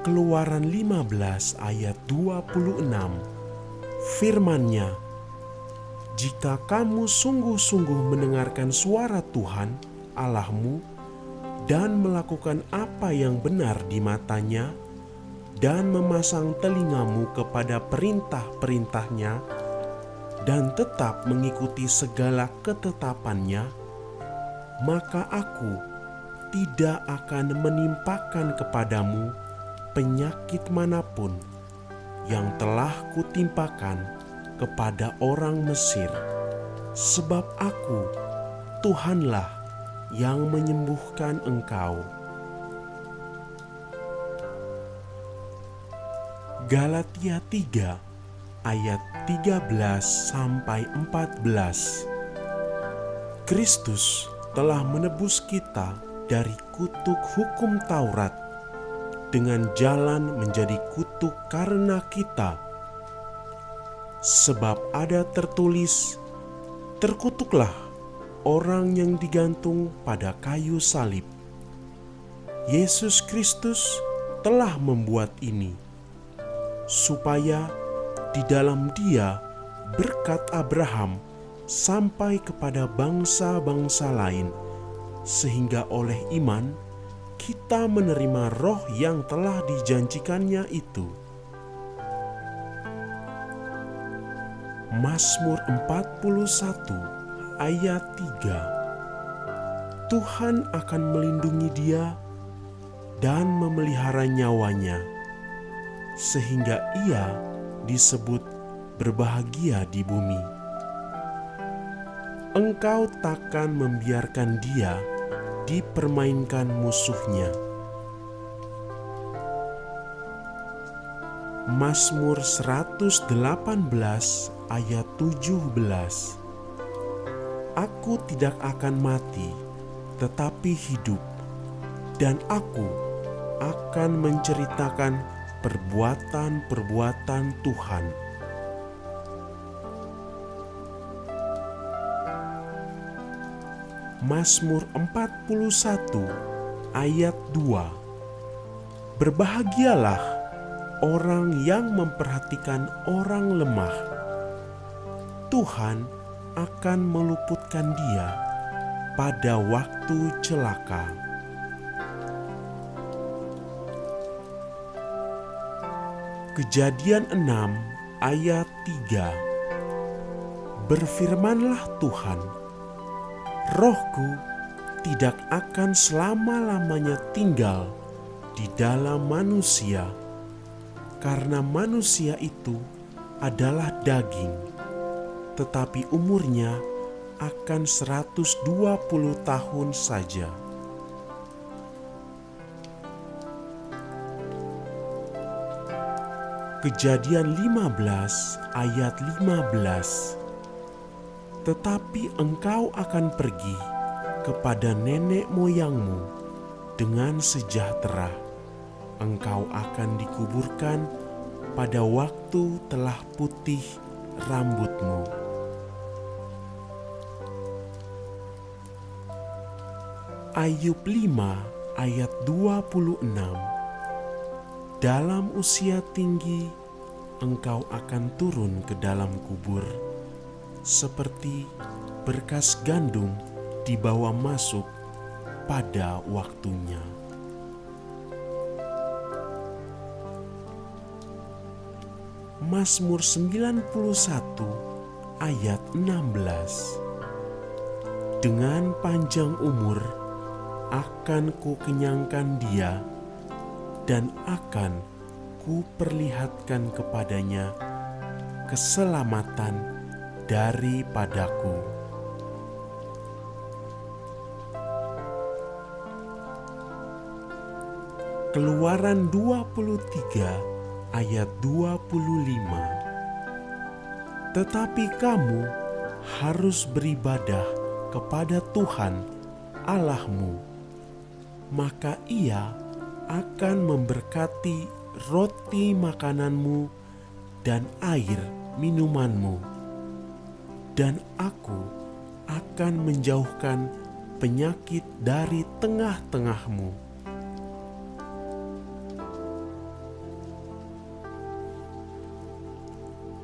Keluaran 15 ayat 26, firman-Nya, "Jika kamu sungguh-sungguh mendengarkan suara Tuhan Allahmu dan melakukan apa yang benar di matanya dan memasang telingamu kepada perintah-perintahnya dan tetap mengikuti segala ketetapannya, maka Aku tidak akan menimpakan kepadamu penyakit manapun yang telah Kutimpakan kepada orang Mesir, sebab Aku, Tuhanlah, yang menyembuhkan engkau." Galatia 3 ayat 13-14. Kristus telah menebus kita dari kutuk hukum Taurat dengan jalan menjadi kutuk karena kita. Sebab ada tertulis, "Terkutuklah orang yang digantung pada kayu salib." Yesus Kristus telah membuat ini, supaya di dalam Dia berkat Abraham sampai kepada bangsa-bangsa lain, sehingga oleh iman kita menerima roh yang telah dijanjikannya itu. Mazmur 41 ayat 3. Tuhan akan melindungi dia dan memelihara nyawanya, sehingga ia disebut berbahagia di bumi. Engkau takkan membiarkan dia dipermainkan musuhnya. Mazmur 118 ayat 17. Aku tidak akan mati, tetapi hidup, dan aku akan menceritakan perbuatan-perbuatan Tuhan. Mazmur 41 ayat 2. Berbahagialah orang yang memperhatikan orang lemah. Tuhan akan meluputkan dia pada waktu celaka. Kejadian 6 ayat 3. Berfirmanlah Tuhan, "Roh-Ku tidak akan selama-lamanya tinggal di dalam manusia, karena manusia itu adalah daging, tetapi umurnya akan 120 tahun saja." Kejadian 15 ayat 15. Tetapi engkau akan pergi kepada nenek moyangmu dengan sejahtera. Engkau akan dikuburkan pada waktu telah putih rambutmu. Ayub 5 ayat 26. Dalam usia tinggi engkau akan turun ke dalam kubur, seperti berkas gandum dibawa masuk pada waktunya. Mazmur 91 ayat 16. Dengan panjang umur akan kukenyangkan dia, dan akan kuperlihatkan kepadanya keselamatan daripadaku. Keluaran 23 ayat 25. Tetapi kamu harus beribadah kepada Tuhan Allahmu, maka Ia akan memberkati roti makananmu dan air minumanmu, dan Aku akan menjauhkan penyakit dari tengah-tengahmu.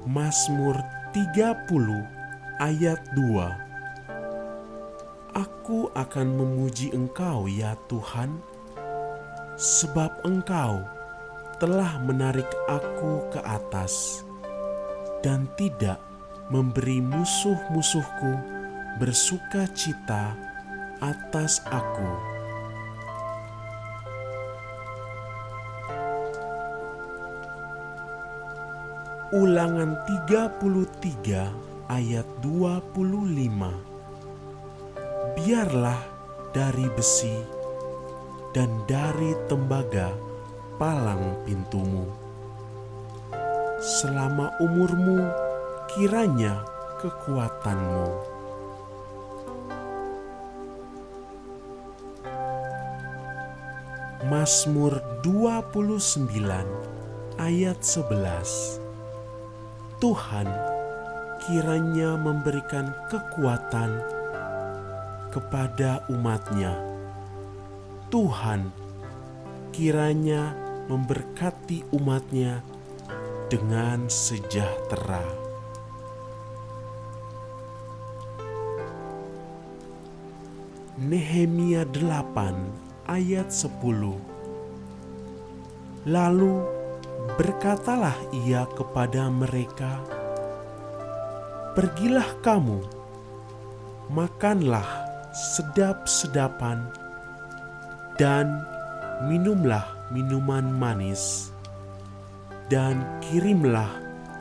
Mazmur 30 ayat 2. Aku akan memuji Engkau ya Tuhan, sebab Engkau telah menarik aku ke atas dan tidak memberi musuh-musuhku bersuka cita atas aku. Ulangan 33 ayat 25. Biarlah dari besi dan dari tembaga palang pintumu. Selama umurmu kiranya kekuatanmu. Mazmur 29 ayat 11. Tuhan kiranya memberikan kekuatan kepada umat-Nya. Tuhan kiranya memberkati umat-Nya dengan sejahtera. Nehemia 8 ayat 10. Lalu berkatalah ia kepada mereka, pergilah kamu, makanlah sedap-sedapan dan minumlah minuman manis, dan kirimlah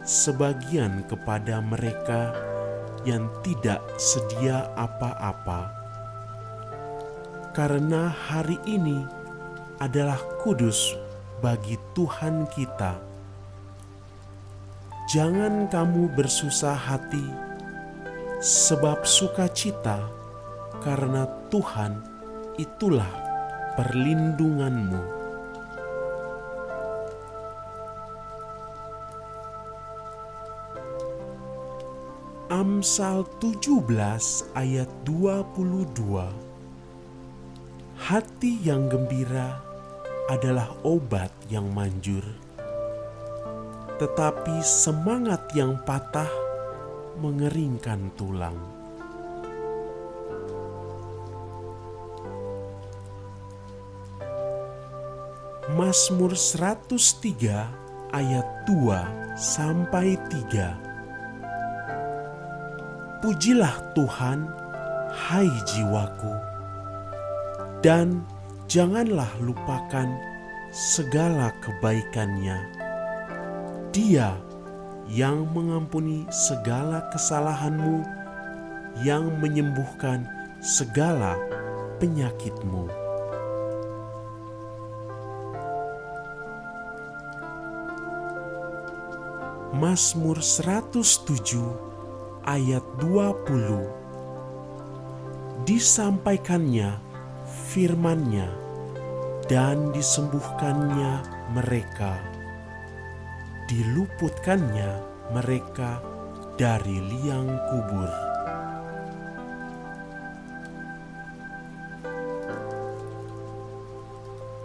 sebagian kepada mereka yang tidak sedia apa-apa. Karena hari ini adalah kudus bagi Tuhan kita. Jangan kamu bersusah hati, sebab sukacita karena Tuhan itulah perlindunganmu. Amsal 17 ayat 22. Hati yang gembira adalah obat yang manjur, tetapi semangat yang patah mengeringkan tulang. Mazmur 103 ayat 2 sampai 3. Pujilah Tuhan, hai jiwaku, dan janganlah lupakan segala kebaikannya. Dia yang mengampuni segala kesalahanmu, yang menyembuhkan segala penyakitmu. Mazmur 107 ayat 20. Disampaikannya firman-Nya dan disembuhkannya mereka, diluputkannya mereka dari liang kubur.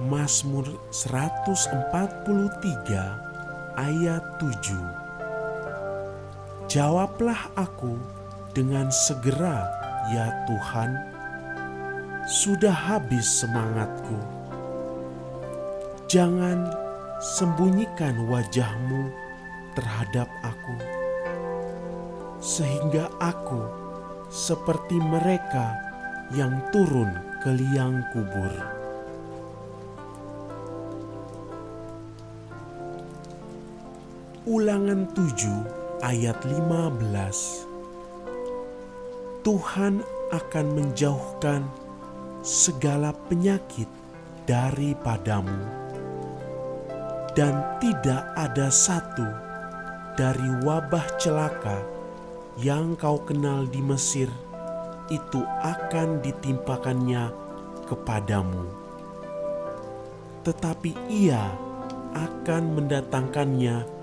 Mazmur 143 ayat 7. Jawablah aku dengan segera ya Tuhan, sudah habis semangatku. Jangan sembunyikan wajah-Mu terhadap aku, sehingga aku seperti mereka yang turun ke liang kubur. Ulangan 7 ayat 15. Tuhan akan menjauhkan segala penyakit daripadamu, dan tidak ada satu dari wabah celaka yang kau kenal di Mesir itu akan ditimpakannya kepadamu, tetapi Ia akan mendatangkannya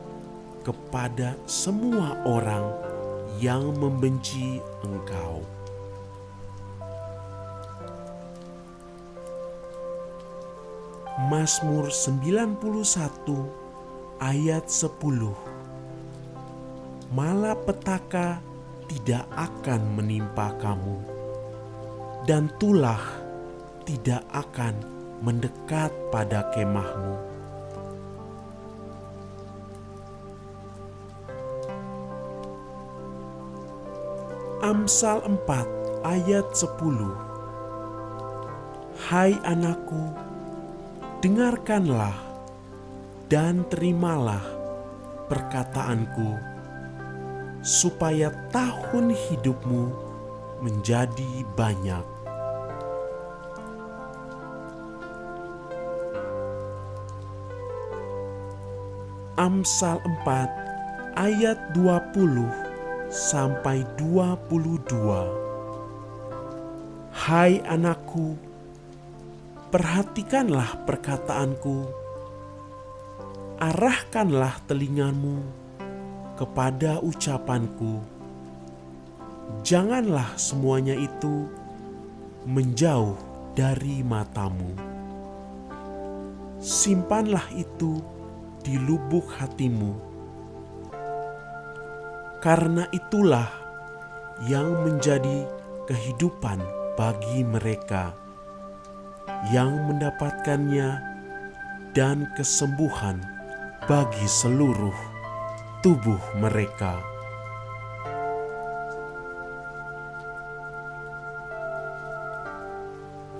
kepada semua orang yang membenci engkau. Mazmur 91 ayat 10. Malapetaka tidak akan menimpa kamu, dan tulah tidak akan mendekat pada kemahmu. Amsal 4 ayat 10. Hai anakku, dengarkanlah dan terimalah perkataanku, supaya tahun hidupmu menjadi banyak. Amsal 4 ayat 20 sampai 22. Hai anakku, perhatikanlah perkataanku, arahkanlah telingamu kepada ucapanku. Janganlah semuanya itu menjauh dari matamu. Simpanlah itu di lubuk hatimu, karena itulah yang menjadi kehidupan bagi mereka yang mendapatkannya, dan kesembuhan bagi seluruh tubuh mereka.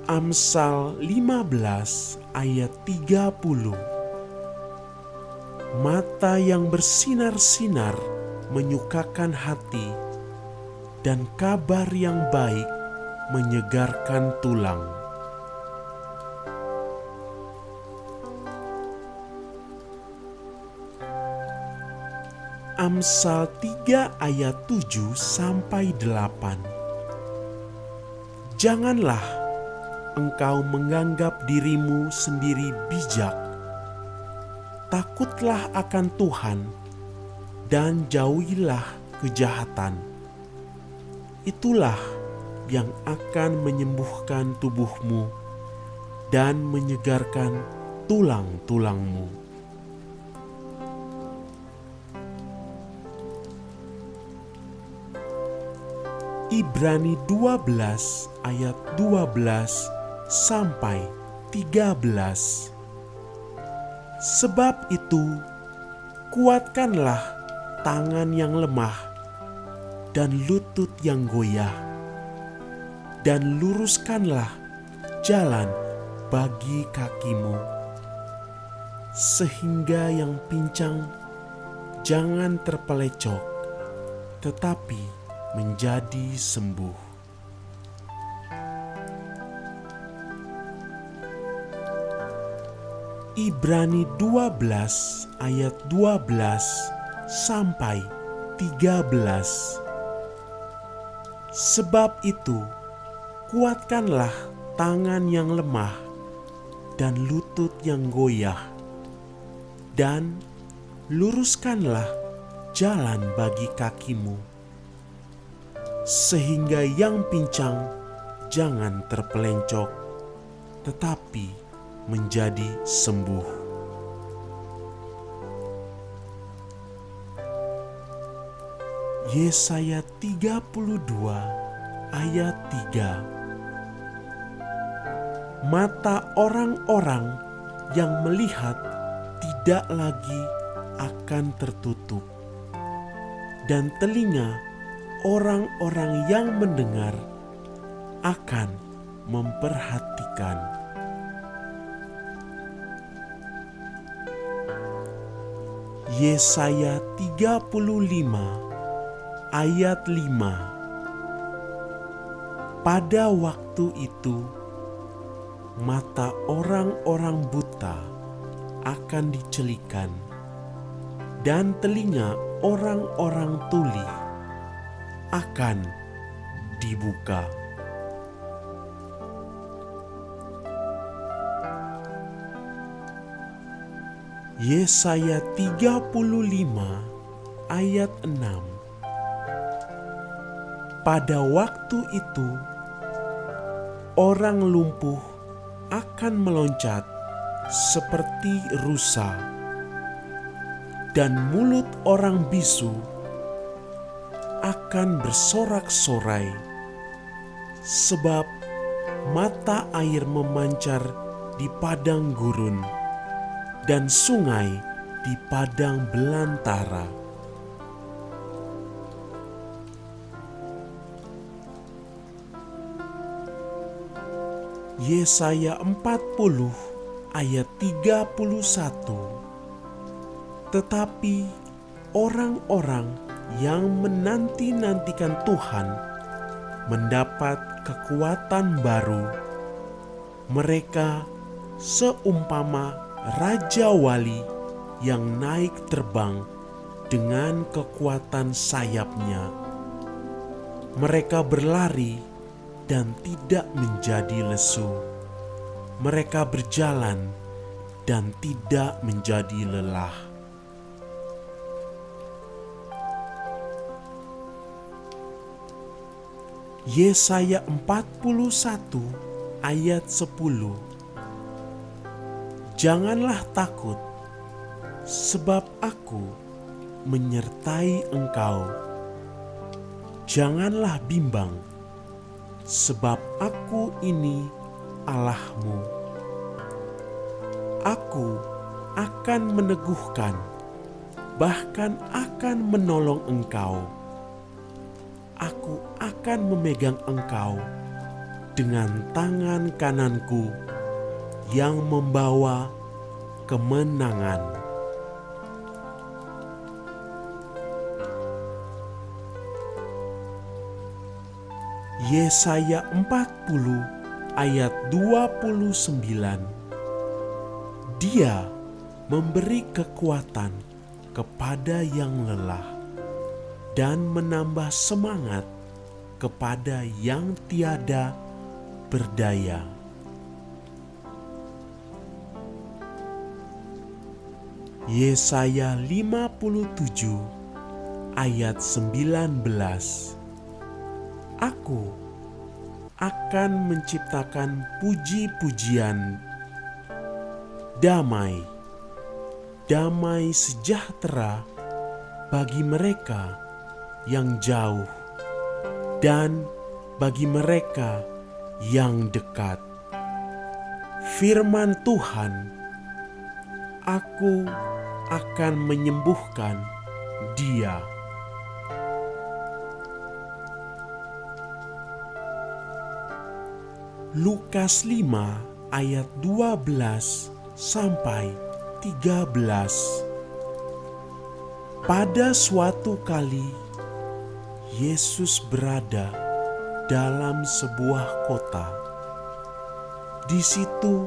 Amsal 15 ayat 30. Mata yang bersinar-sinar menyukakan hati, dan kabar yang baik menyegarkan tulang. Amsal 3 ayat 7 sampai 8. Janganlah engkau menganggap dirimu sendiri bijak. Takutlah akan Tuhan dan jauhilah kejahatan. Itulah yang akan menyembuhkan tubuhmu dan menyegarkan tulang-tulangmu. Ibrani 12 ayat 12 sampai 13. Sebab itu, kuatkanlah tangan yang lemah dan lutut yang goyah, dan luruskanlah jalan bagi kakimu, sehingga yang pincang jangan terpelecok, tetapi menjadi sembuh. Ibrani 12 ayat 12 sampai 13. Sebab itu, kuatkanlah tangan yang lemah dan lutut yang goyah, dan luruskanlah jalan bagi kakimu, sehingga yang pincang jangan terpelencok, tetapi menjadi sembuh. Yesaya 32 ayat 3. Mata orang-orang yang melihat tidak lagi akan tertutup, dan telinga orang-orang yang mendengar akan memperhatikan. Yesaya 35 ayat 5. Pada waktu itu, mata orang-orang buta akan dicelikan, dan telinga orang-orang tuli akan dibuka. Yesaya 35 ayat 6. Pada waktu itu, orang lumpuh akan meloncat seperti rusa, dan mulut orang bisu akan bersorak-sorai, sebab mata air memancar di padang gurun dan sungai di padang belantara. Yesaya 40 ayat 31. Tetapi orang-orang yang menanti-nantikan Tuhan mendapat kekuatan baru. Mereka seumpama raja wali yang naik terbang dengan kekuatan sayapnya. Mereka berlari dan tidak menjadi lesu. Mereka berjalan dan tidak menjadi lelah. Yesaya 41 ayat 10. Janganlah takut, sebab aku menyertai engkau. Janganlah bimbang, sebab aku ini Allahmu. Aku akan meneguhkan, bahkan akan menolong engkau. Aku akan memegang engkau dengan tangan kananku yang membawa kemenangan. Yesaya 40 ayat 29. Dia memberi kekuatan kepada yang lelah dan menambah semangat kepada yang tiada berdaya. Yesaya 57 ayat 19. Aku akan menciptakan puji-pujian, damai, damai sejahtera bagi mereka yang jauh dan bagi mereka yang dekat. Firman Tuhan, aku akan menyembuhkan dia. Lukas 5 ayat 12 sampai 13. Pada suatu kali Yesus berada dalam sebuah kota. Di situ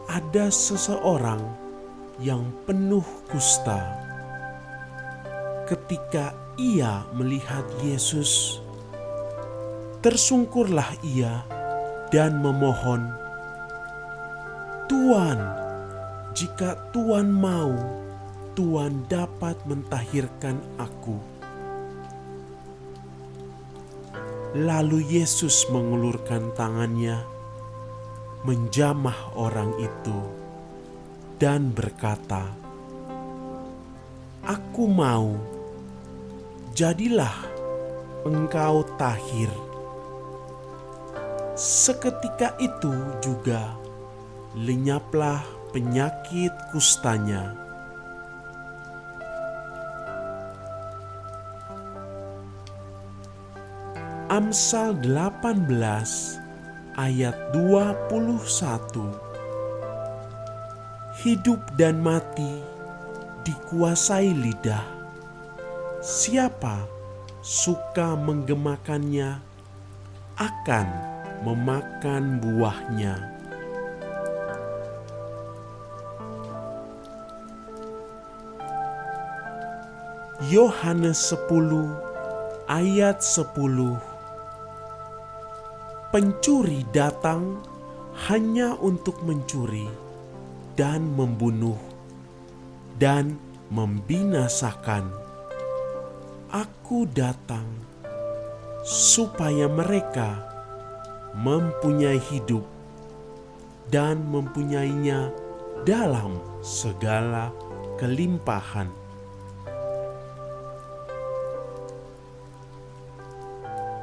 ada seseorang yang penuh kusta. Ketika ia melihat Yesus, tersungkurlah ia dan memohon, "Tuan, jika Tuan mau, Tuan dapat mentahirkan aku." Lalu Yesus mengulurkan tangannya, menjamah orang itu, dan berkata, "Aku mau, jadilah engkau tahir." Seketika itu juga lenyaplah penyakit kustanya. Amsal 18 ayat 21. Hidup dan mati dikuasai lidah. Siapa suka menggemakannya akan memakan buahnya. Yohanes 10 ayat 10. Pencuri datang hanya untuk mencuri dan membunuh dan membinasakan. Aku datang supaya mereka mempunyai hidup dan mempunyainya dalam segala kelimpahan.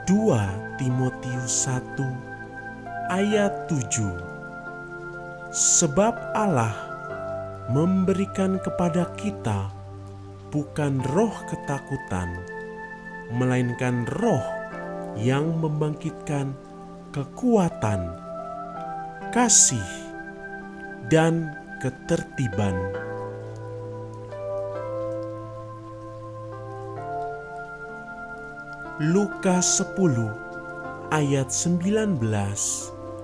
Dua Timotius 1 ayat 7. Sebab Allah memberikan kepada kita bukan roh ketakutan, melainkan roh yang membangkitkan kekuatan, kasih, dan ketertiban. Lukas 10 ayat 19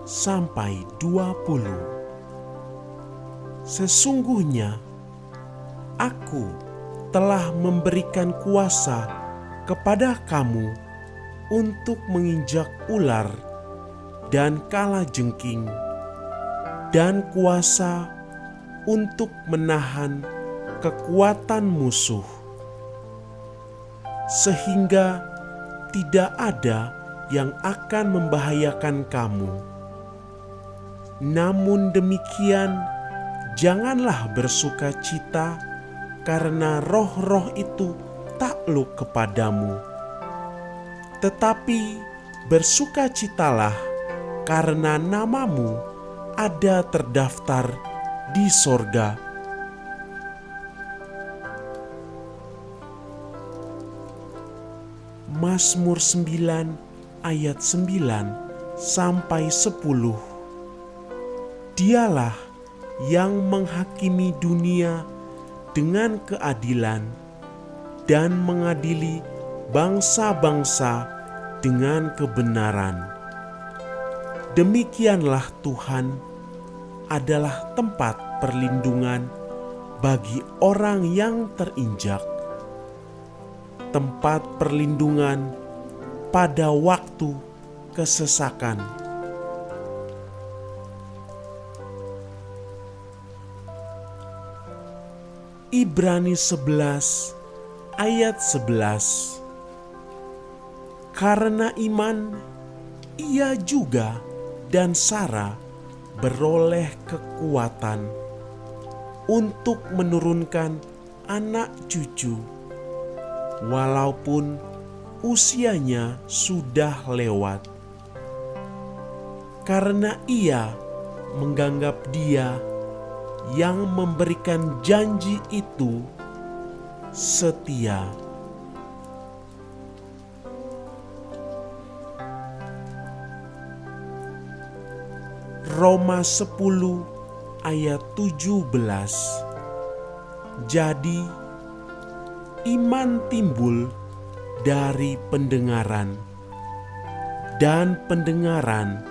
sampai 20. Sesungguhnya Aku telah memberikan kuasa kepada kamu untuk menginjak ular dan kalajengking, dan kuasa untuk menahan kekuatan musuh, sehingga tidak ada yang akan membahayakan kamu. Namun demikian, janganlah bersuka cita karena roh-roh itu takluk kepadamu. Tetapi bersukacitalah karena namamu ada terdaftar di sorga. Mazmur 9 ayat 9 sampai 10. Dialah yang menghakimi dunia dengan keadilan dan mengadili bangsa-bangsa dengan kebenaran. Demikianlah Tuhan adalah tempat perlindungan bagi orang yang terinjak, tempat perlindungan pada waktu kesesakan. Ibrani 11 ayat 11. Karena iman, ia juga dan Sarah beroleh kekuatan untuk menurunkan anak cucu, walaupun usianya sudah lewat, karena ia menganggap Dia yang memberikan janji itu setia. Roma 10 ayat 17. Jadi iman timbul dari pendengaran, dan pendengaran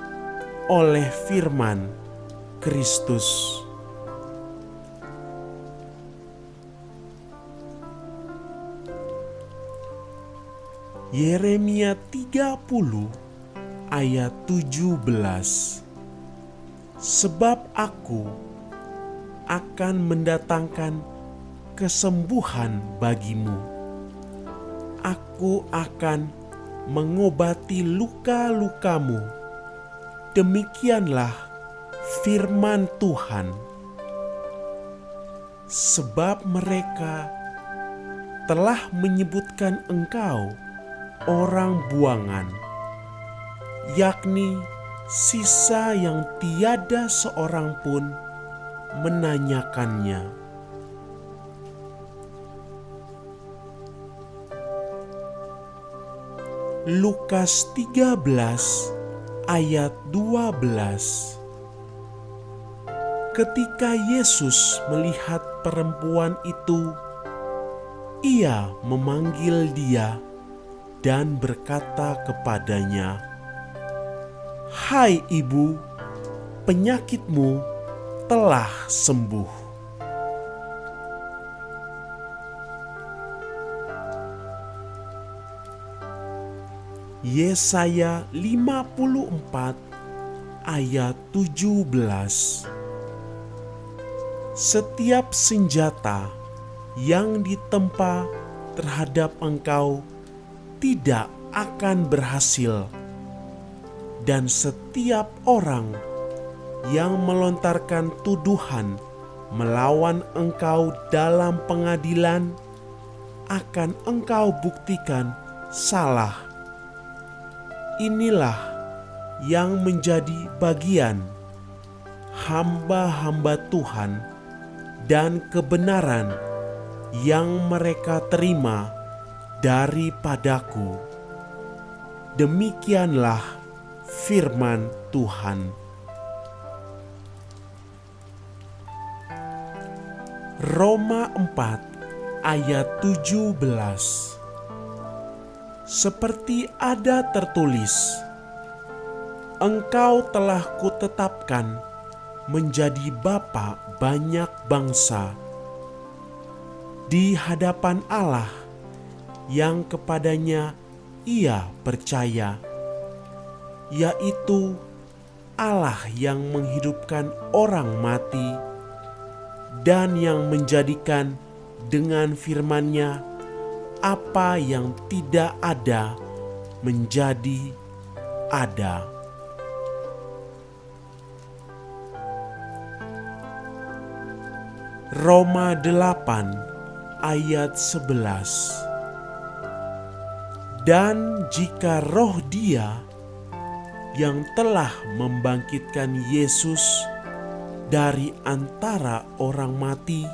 oleh firman Kristus. Yeremia 30 ayat 17. Sebab Aku akan mendatangkan kesembuhan bagimu. Aku akan mengobati luka-lukamu. Demikianlah firman Tuhan. Sebab mereka telah menyebutkan engkau orang buangan, yakni sisa yang tiada seorang pun menanyakannya. Lukas 13 ayat 12. Ketika Yesus melihat perempuan itu, Ia memanggil dia dan berkata kepadanya, "Hai ibu, penyakitmu telah sembuh." Yesaya 54 ayat 17. Setiap senjata yang ditempa terhadap engkau tidak akan berhasil, dan setiap orang yang melontarkan tuduhan melawan engkau dalam pengadilan, akan engkau buktikan salah. Inilah yang menjadi bagian hamba-hamba Tuhan dan kebenaran yang mereka terima daripadaku. Demikianlah firman Tuhan. Roma 4 ayat 17. Seperti ada tertulis, engkau telah kutetapkan menjadi bapa banyak bangsa di hadapan Allah yang kepadanya ia percaya, yaitu Allah yang menghidupkan orang mati dan yang menjadikan dengan firman-Nya apa yang tidak ada menjadi ada. Roma 8 ayat 11. Dan jika roh Dia yang telah membangkitkan Yesus dari antara orang mati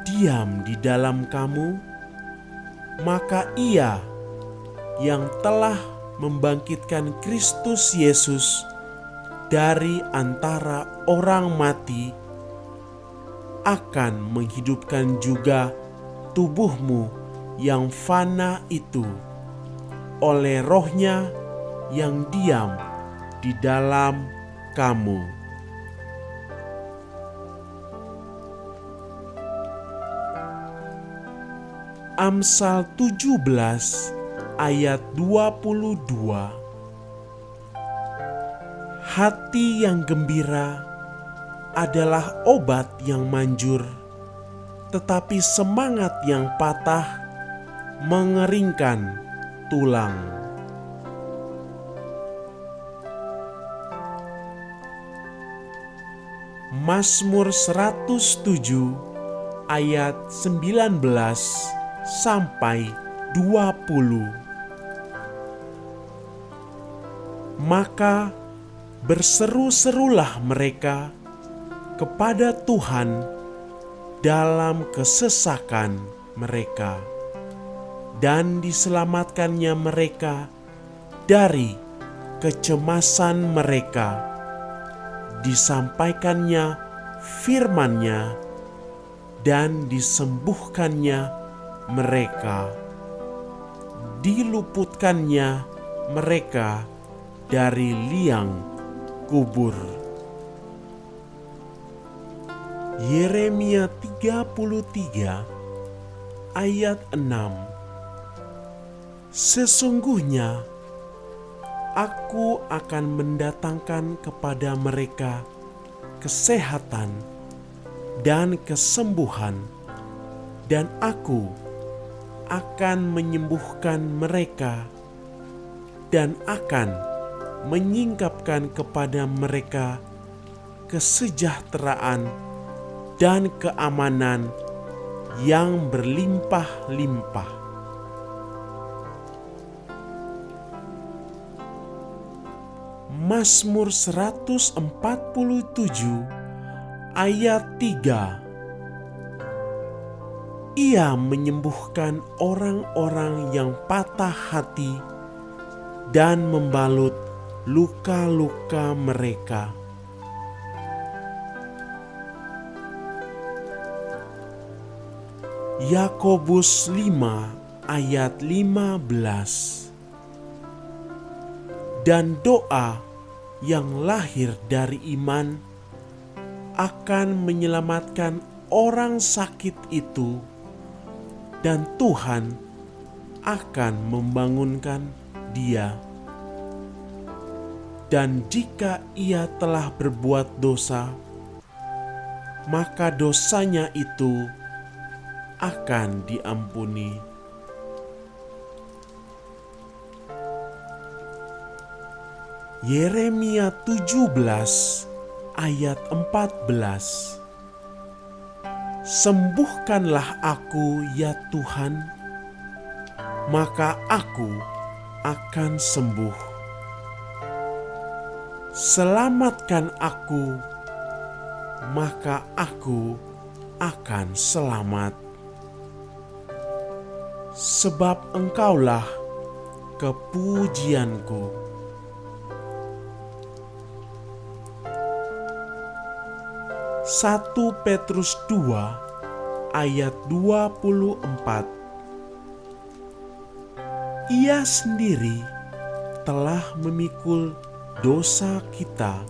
diam di dalam kamu, maka Ia yang telah membangkitkan Kristus Yesus dari antara orang mati akan menghidupkan juga tubuhmu yang fana itu oleh Roh-Nya yang diam di dalam kamu. Amsal 17 ayat 22. Hati yang gembira adalah obat yang manjur, tetapi semangat yang patah mengeringkan tulang. Mazmur 107 ayat 19 sampai 20. Maka berseru-serulah mereka kepada Tuhan dalam kesesakan mereka, dan diselamatkannya mereka dari kecemasan mereka. Disampaikannya firman-Nya dan disembuhkannya mereka. Diluputkannya mereka dari liang kubur. Yeremia 33 ayat 6. Sesungguhnya aku akan mendatangkan kepada mereka kesehatan dan kesembuhan, dan aku akan menyembuhkan mereka dan akan menyingkapkan kepada mereka kesejahteraan dan keamanan yang berlimpah-limpah. Mazmur 147 ayat 3. Ia menyembuhkan orang-orang yang patah hati dan membalut luka-luka mereka. Yakobus 5 ayat 15. Dan doa yang lahir dari iman akan menyelamatkan orang sakit itu, dan Tuhan akan membangunkan dia. Dan jika ia telah berbuat dosa, maka dosanya itu akan diampuni. Yeremia 17 ayat 14. Sembuhkanlah aku ya Tuhan, maka aku akan sembuh. Selamatkan aku, maka aku akan selamat. Sebab Engkaulah kepujianku. 1 Petrus 2 ayat 24. Ia sendiri telah memikul dosa kita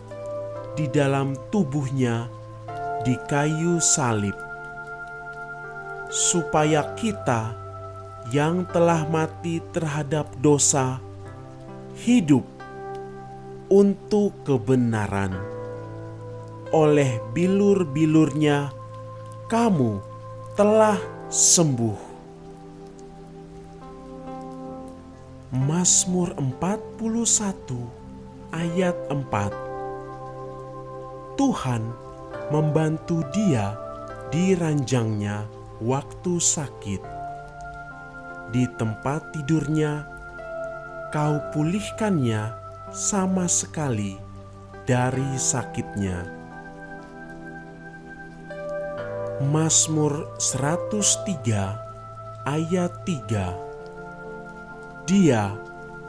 di dalam tubuhnya di kayu salib, supaya kita yang telah mati terhadap dosa hidup untuk kebenaran. Oleh bilur-bilurnya kamu telah sembuh. Mazmur 41 ayat 4. Tuhan membantu dia di ranjangnya waktu sakit. Di tempat tidurnya kau pulihkannya sama sekali dari sakitnya. Mazmur 103 ayat 3. Dia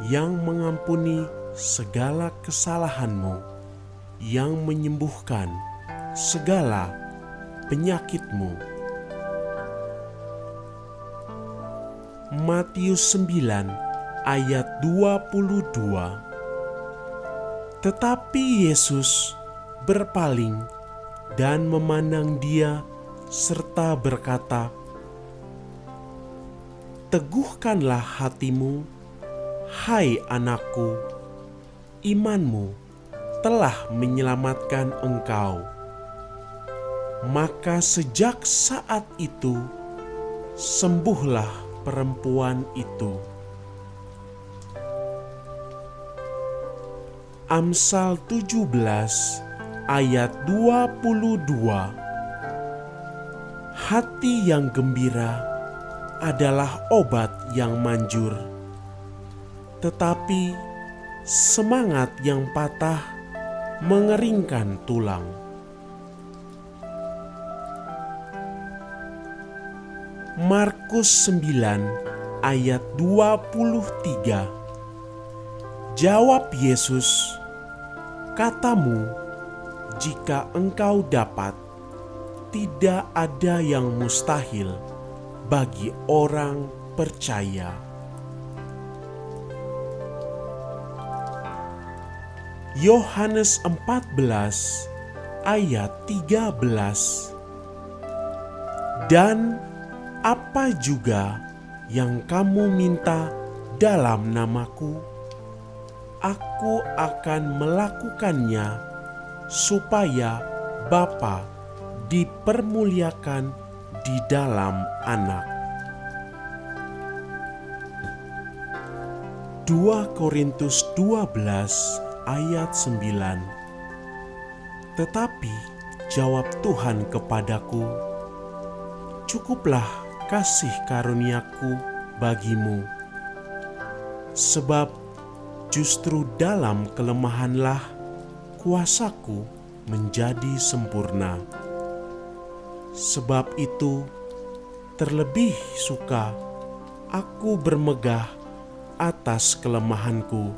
yang mengampuni segala kesalahanmu, yang menyembuhkan segala penyakitmu. Matius 9 ayat 22. Tetapi Yesus berpaling dan memandang dia serta berkata, teguhkanlah hatimu, hai anakku, imanmu telah menyelamatkan engkau. Maka sejak saat itu sembuhlah perempuan itu. Amsal 17 ayat 22. Hati yang gembira adalah obat yang manjur, tetapi semangat yang patah mengeringkan tulang. Markus 9 ayat 23. Jawab Yesus, katamu, jika engkau dapat, tidak ada yang mustahil bagi orang percaya. Yohanes 14 ayat 13. Dan apa juga yang kamu minta dalam namaku, aku akan melakukannya, supaya Bapa dipermuliakan di dalam Anak. 2 Korintus 12 ayat 9. Tetapi jawab Tuhan kepadaku, cukuplah kasih karuniaku bagimu, sebab justru dalam kelemahanlah kuasaku menjadi sempurna. Sebab itu terlebih suka aku bermegah atas kelemahanku,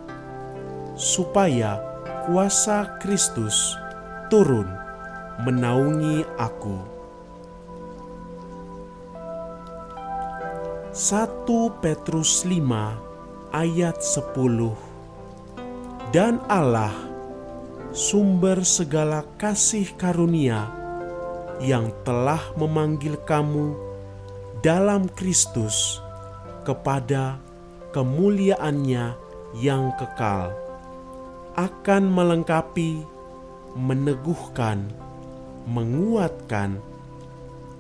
supaya kuasa Kristus turun menaungi aku. 1 Petrus 5 ayat 10. Dan Allah, sumber segala kasih karunia, yang telah memanggil kamu dalam Kristus kepada kemuliaannya yang kekal, akan melengkapi, meneguhkan, menguatkan,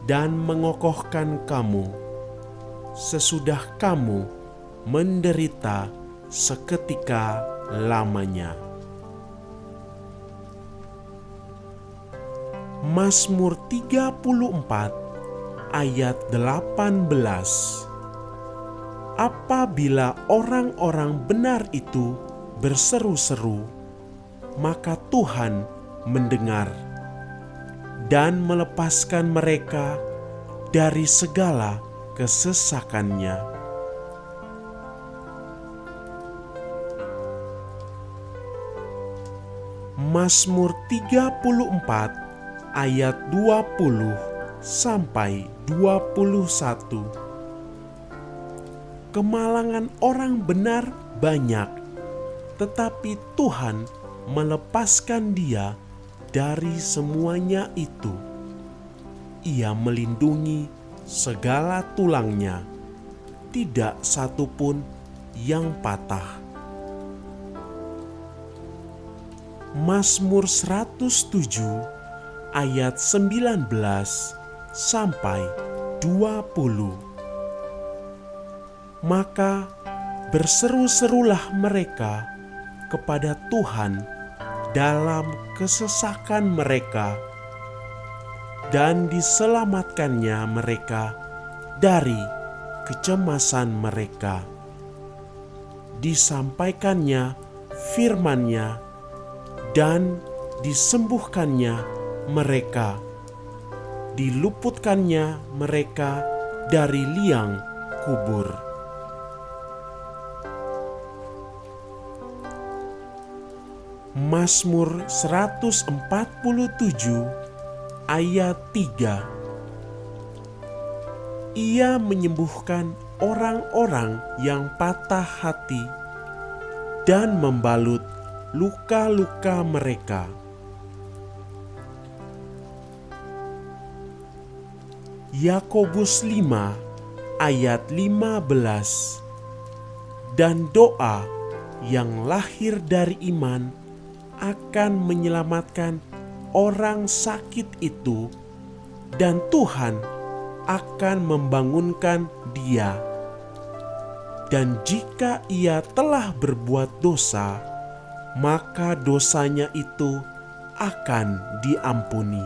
dan mengokohkan kamu sesudah kamu menderita seketika lamanya. Mazmur 34 ayat 18. Apabila orang-orang benar itu berseru-seru, maka Tuhan mendengar dan melepaskan mereka dari segala kesesakannya. Mazmur 34 ayat 20 sampai 21. Kemalangan orang benar banyak, tetapi Tuhan melepaskan dia dari semuanya itu. Ia melindungi segala tulangnya, tidak satu pun yang patah. Mazmur 107 ayat 19 sampai 20. Maka berseru-serulah mereka kepada Tuhan dalam kesesakan mereka, dan diselamatkannya mereka dari kecemasan mereka. Disampaikannya firman-Nya dan disembuhkannya mereka. Diluputkannya mereka dari liang kubur. Mazmur 147 ayat 3. Ia menyembuhkan orang-orang yang patah hati dan membalut luka-luka mereka. Yakobus 5 ayat 15. Dan doa yang lahir dari iman akan menyelamatkan orang sakit itu, dan Tuhan akan membangunkan dia. Dan jika ia telah berbuat dosa, maka dosanya itu akan diampuni.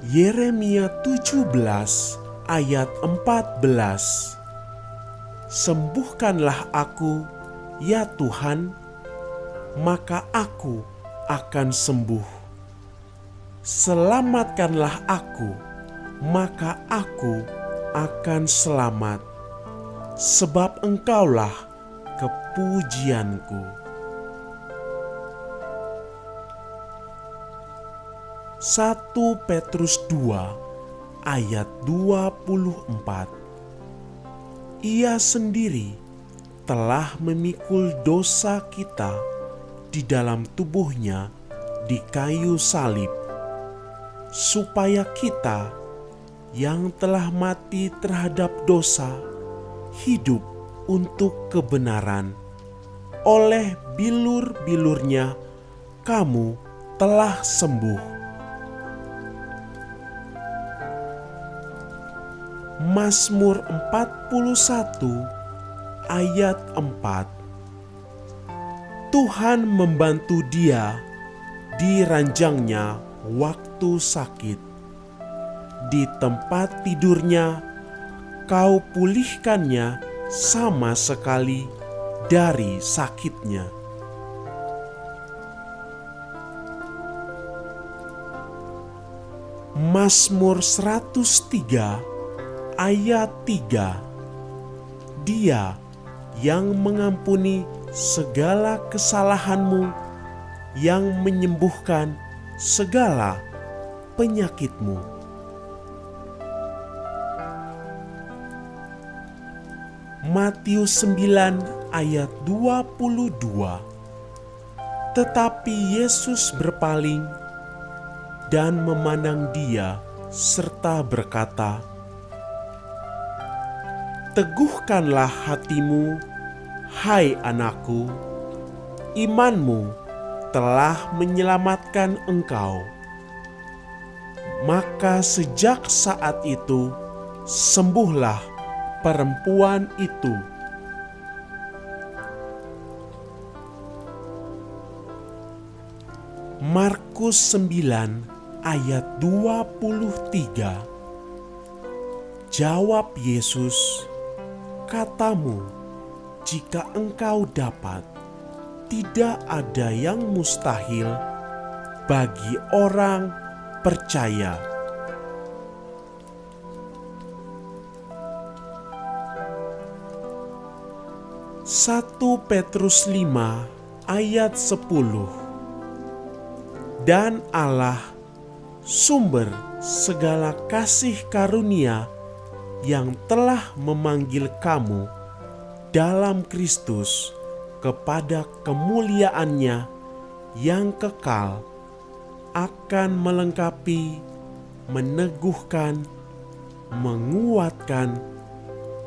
Yeremia 17 ayat 14. Sembuhkanlah aku, ya Tuhan, maka aku akan sembuh. Selamatkanlah aku, maka aku akan selamat, sebab Engkaulah kepujianku. 1 Petrus 2 ayat 24. Ia sendiri telah memikul dosa kita di dalam tubuhnya di kayu salib, supaya kita yang telah mati terhadap dosa hidup untuk kebenaran. Oleh bilur-bilurnya kamu telah sembuh. Mazmur 41 ayat 4. Tuhan membantu dia di ranjangnya waktu sakit. Di tempat tidurnya kau pulihkannya sama sekali dari sakitnya. Mazmur 103 ayat 3. Dia yang mengampuni segala kesalahanmu, yang menyembuhkan segala penyakitmu. Matius 9 ayat 22. Tetapi Yesus berpaling dan memandang dia serta berkata, teguhkanlah hatimu, hai anakku, imanmu telah menyelamatkan engkau. Maka sejak saat itu sembuhlah perempuan itu. Markus 9 ayat 23. Jawab Yesus, "Katamu, jika engkau dapat, tidak ada yang mustahil bagi orang percaya." Satu Petrus 5 ayat 10. Dan Allah, sumber segala kasih karunia, yang telah memanggil kamu dalam Kristus kepada kemuliaan-Nya yang kekal, akan melengkapi, meneguhkan, menguatkan,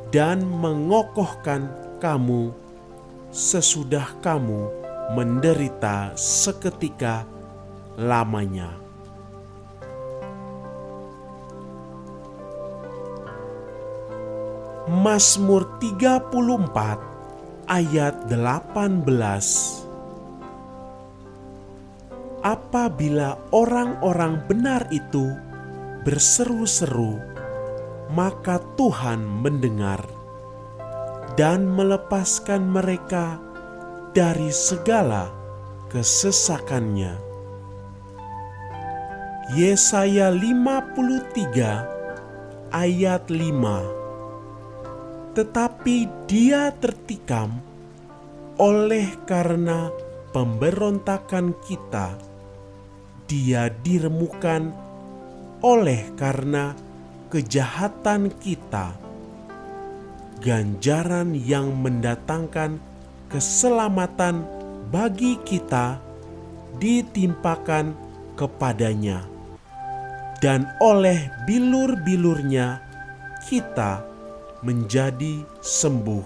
dan mengokohkan kamu sesudah kamu menderita seketika lamanya. Mazmur 34 ayat 18. Apabila orang-orang benar itu berseru-seru, maka Tuhan mendengar dan melepaskan mereka dari segala kesesakannya. Yesaya 53 ayat 5. Tetapi dia tertikam oleh karena pemberontakan kita, dia diremukan oleh karena kejahatan kita. Ganjaran yang mendatangkan keselamatan bagi kita ditimpakan kepadanya, dan oleh bilur-bilurnya kita menjadi sembuh.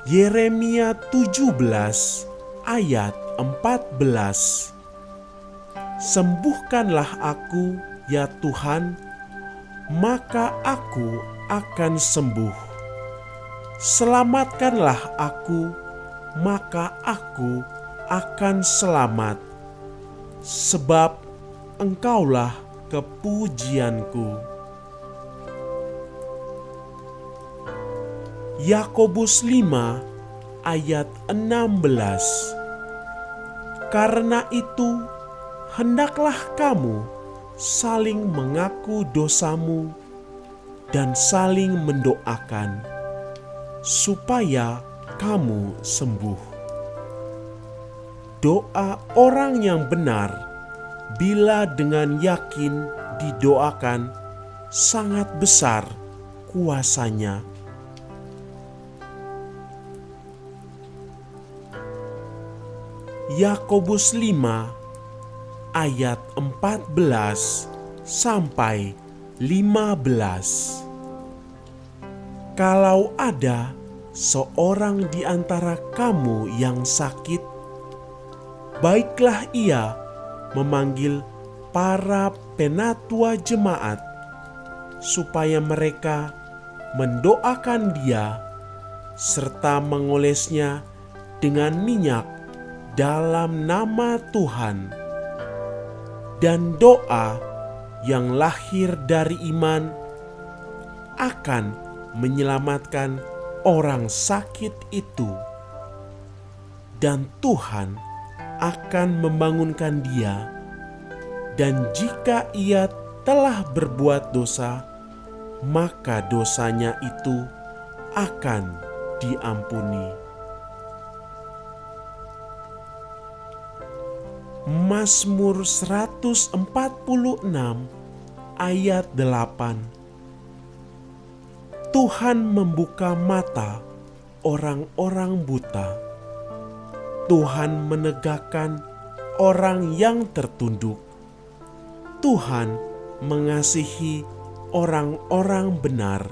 Yeremia 17 ayat 14. Sembuhkanlah aku, ya Tuhan, maka aku akan sembuh. Selamatkanlah aku, maka aku akan selamat, sebab Engkaulah kepujianku. Yakobus 5 ayat 16. Karena itu, hendaklah kamu saling mengaku dosamu dan saling mendoakan, supaya kamu sembuh. Doa orang yang benar, bila dengan yakin didoakan, sangat besar kuasanya. Yakobus 5 ayat 14 sampai 15. Kalau ada seorang di antara kamu yang sakit, baiklah ia memanggil para penatua jemaat, supaya mereka mendoakan dia serta mengolesnya dengan minyak dalam nama Tuhan. Dan doa yang lahir dari iman akan menyelamatkan orang sakit itu, dan Tuhan akan membangunkan dia. Dan jika ia telah berbuat dosa, maka dosanya itu akan diampuni. Mazmur 146 ayat 8. Tuhan membuka mata orang-orang buta. Tuhan menegakkan orang yang tertunduk. Tuhan mengasihi orang-orang benar.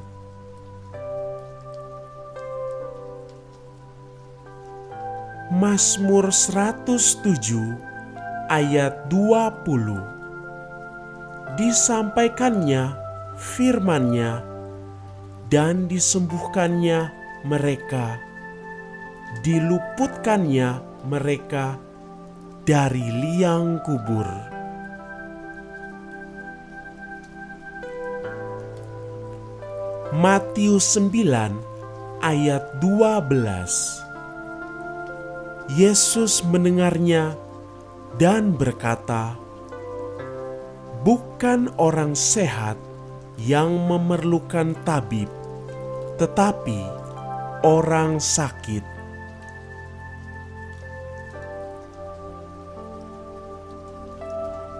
Mazmur 107 ayat 20. Disampaikannya firman-Nya dan disembuhkannya mereka, diluputkannya mereka dari liang kubur. Matius 9 ayat 12. Yesus mendengarnya dan berkata, "Bukan orang sehat yang memerlukan tabib, tetapi orang sakit."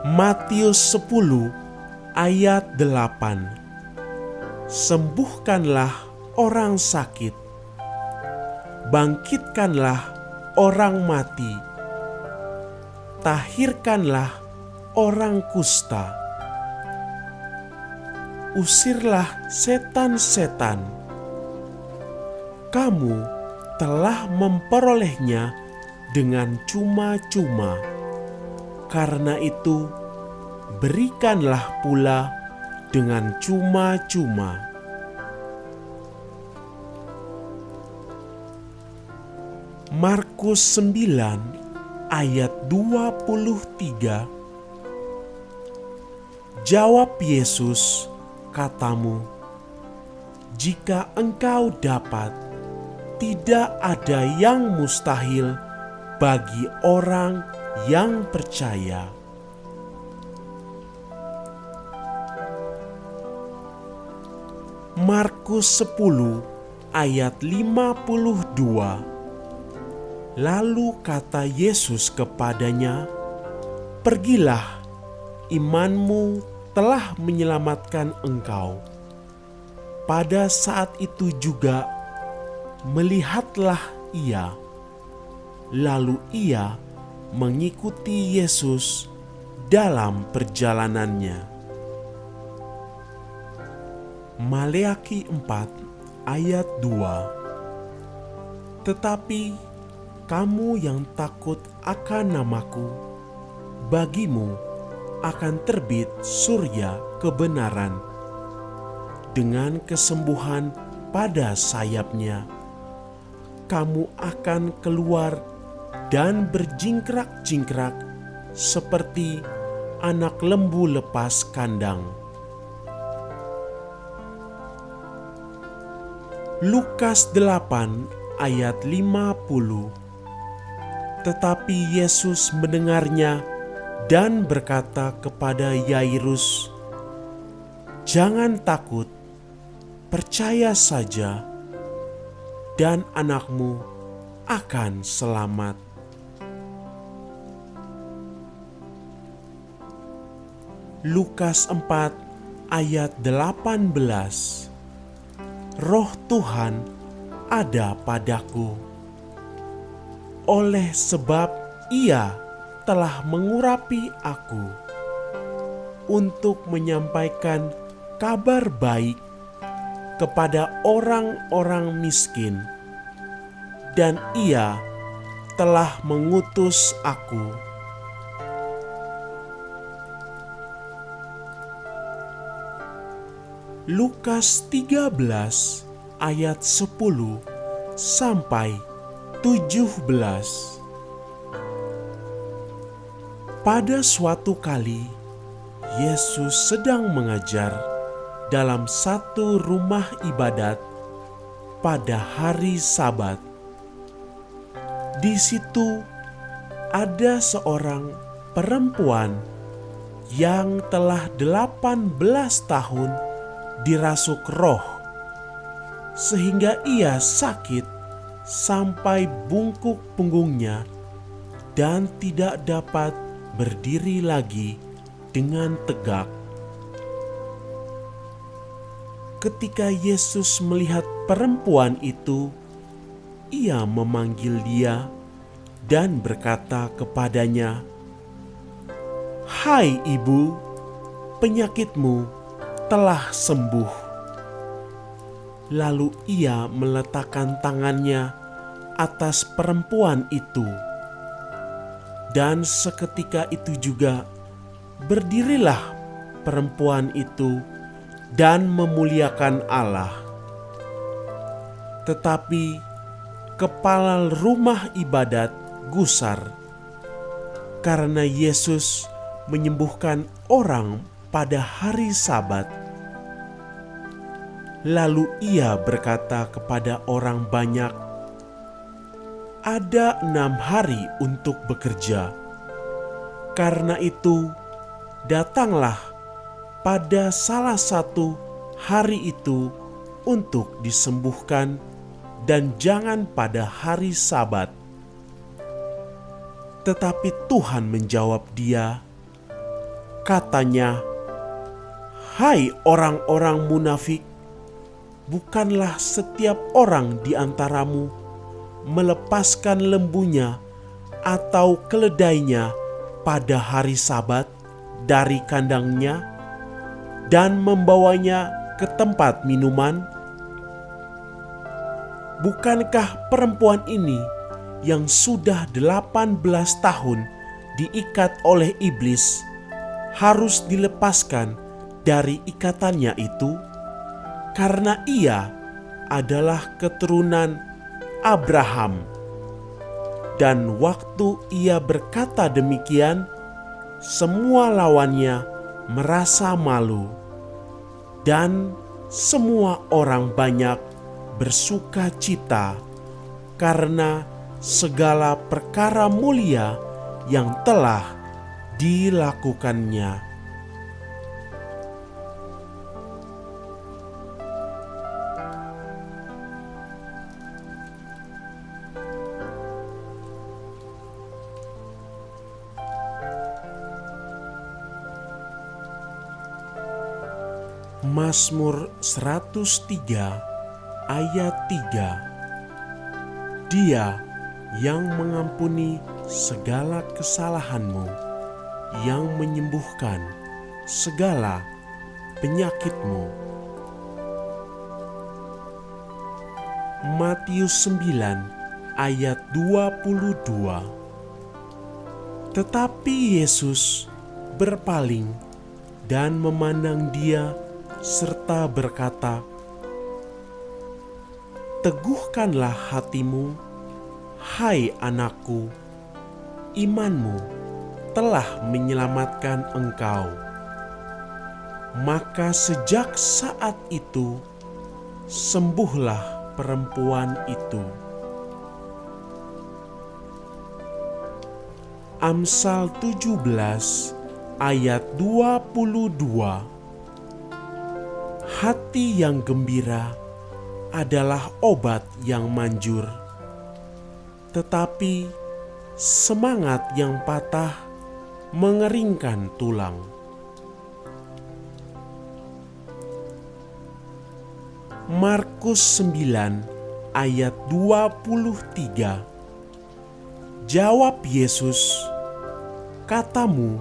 Matius 10 ayat 8. Sembuhkanlah orang sakit, bangkitkanlah orang mati, tahirkanlah orang kusta, usirlah setan-setan. Kamu telah memperolehnya dengan cuma-cuma. Karena itu, berikanlah pula dengan cuma-cuma. Markus 9 ayat 23. Jawab Yesus, katamu, "Jika engkau dapat, tidak ada yang mustahil bagi orang yang percaya." Markus 10 ayat 52. Lalu kata Yesus kepadanya, "Pergilah, imanmu telah menyelamatkan engkau." Pada saat itu juga melihatlah ia, lalu ia mengikuti Yesus dalam perjalanannya. Maleakhi 4 ayat 2. Tetapi kamu yang takut akan namaku, bagimu akan terbit surya kebenaran. Dengan kesembuhan pada sayapnya, kamu akan keluar dan berjingkrak-jingkrak seperti anak lembu lepas kandang. Lukas 8 ayat 50. Tetapi Yesus mendengarnya dan berkata kepada Yairus, "Jangan takut, percaya saja, dan anakmu akan selamat." Lukas 4 ayat 18. Roh Tuhan ada padaku, oleh sebab Ia telah mengurapi aku untuk menyampaikan kabar baik kepada orang-orang miskin, dan Ia telah mengutus aku. Lukas 13 ayat 10 sampai 17. Pada suatu kali, Yesus sedang mengajar dalam satu rumah ibadat pada hari Sabat. Di situ ada seorang perempuan yang telah 18 tahun dirasuk roh, sehingga ia sakit sampai bungkuk punggungnya dan tidak dapat berdiri lagi dengan tegak. Ketika Yesus melihat perempuan itu, Ia memanggil dia dan berkata kepadanya, "Hai ibu, penyakitmu telah sembuh." Lalu Ia meletakkan tangannya atas perempuan itu, dan seketika itu juga berdirilah perempuan itu dan memuliakan Allah. Tetapi kepala rumah ibadat gusar karena Yesus menyembuhkan orang pada hari Sabat. Lalu ia berkata kepada orang banyak, "Ada 6 hari untuk bekerja. Karena itu, datanglah pada salah satu hari itu untuk disembuhkan, dan jangan pada hari Sabat." Tetapi Tuhan menjawab dia, katanya, "Hai orang-orang munafik, bukanlah setiap orang di antaramu melepaskan lembunya atau keledainya pada hari Sabat dari kandangnya dan membawanya ke tempat minuman? Bukankah perempuan ini yang sudah 18 tahun diikat oleh iblis harus dilepaskan dari ikatannya itu, karena ia adalah keturunan Abraham?" Dan waktu ia berkata demikian, semua lawannya merasa malu, dan semua orang banyak bersuka cita karena segala perkara mulia yang telah dilakukannya. Mazmur 103 ayat 3. Dia yang mengampuni segala kesalahanmu, yang menyembuhkan segala penyakitmu. Matius 9 ayat 22. Tetapi Yesus berpaling dan memandang dia serta berkata, "Teguhkanlah hatimu, hai anakku, imanmu telah menyelamatkan engkau." Maka sejak saat itu sembuhlah perempuan itu. Amsal 17 ayat 22. Hati yang gembira adalah obat yang manjur, tetapi semangat yang patah mengeringkan tulang. Markus 9 ayat 23. Jawab Yesus, "Katamu,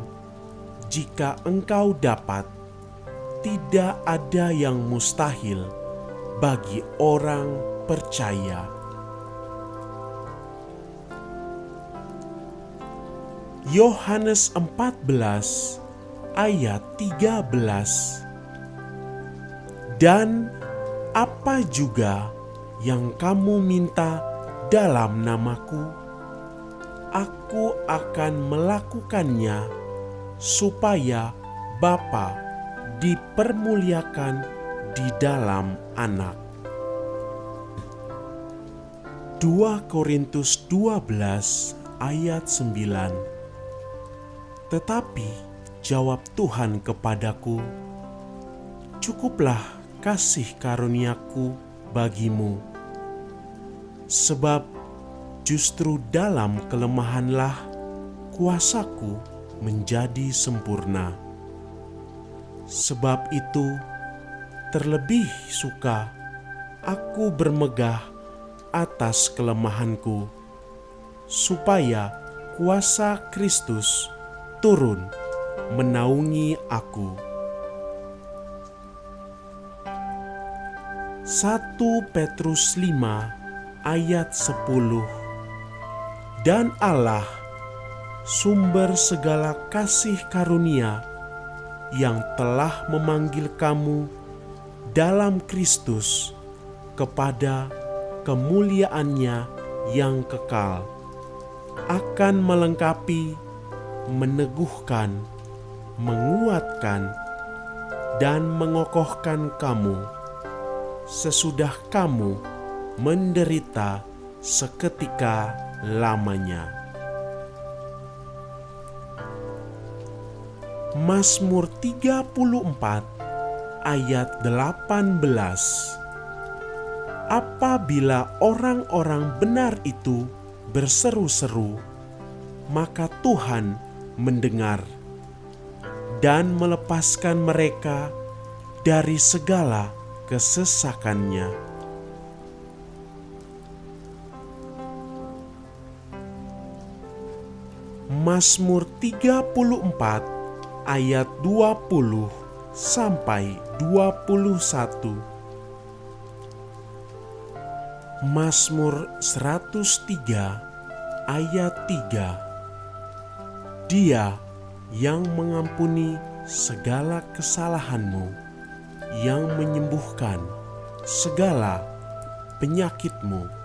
jika engkau dapat, tidak ada yang mustahil bagi orang percaya." Yohanes 14 ayat 13. Dan apa juga yang kamu minta dalam namaku, aku akan melakukannya, supaya Bapa dipermuliakan di dalam Anak. 2 Korintus 12 ayat 9. Tetapi jawab Tuhan kepadaku, "Cukuplah kasih karuniaku bagimu, sebab justru dalam kelemahanlah kuasaku menjadi sempurna." Sebab itu, terlebih suka aku bermegah atas kelemahanku, supaya kuasa Kristus turun menaungi aku. 1 Petrus 5 ayat 10. Dan Allah, sumber segala kasih karunia, yang telah memanggil kamu dalam Kristus kepada kemuliaannya yang kekal, akan melengkapi, meneguhkan, menguatkan, dan mengokohkan kamu sesudah kamu menderita seketika lamanya. Mazmur 34 ayat 18. Apabila orang-orang benar itu berseru-seru, maka Tuhan mendengar dan melepaskan mereka dari segala kesesakannya. Mazmur 34 ayat 20 sampai 21. Mazmur 103 ayat 3. Dia yang mengampuni segala kesalahanmu, yang menyembuhkan segala penyakitmu.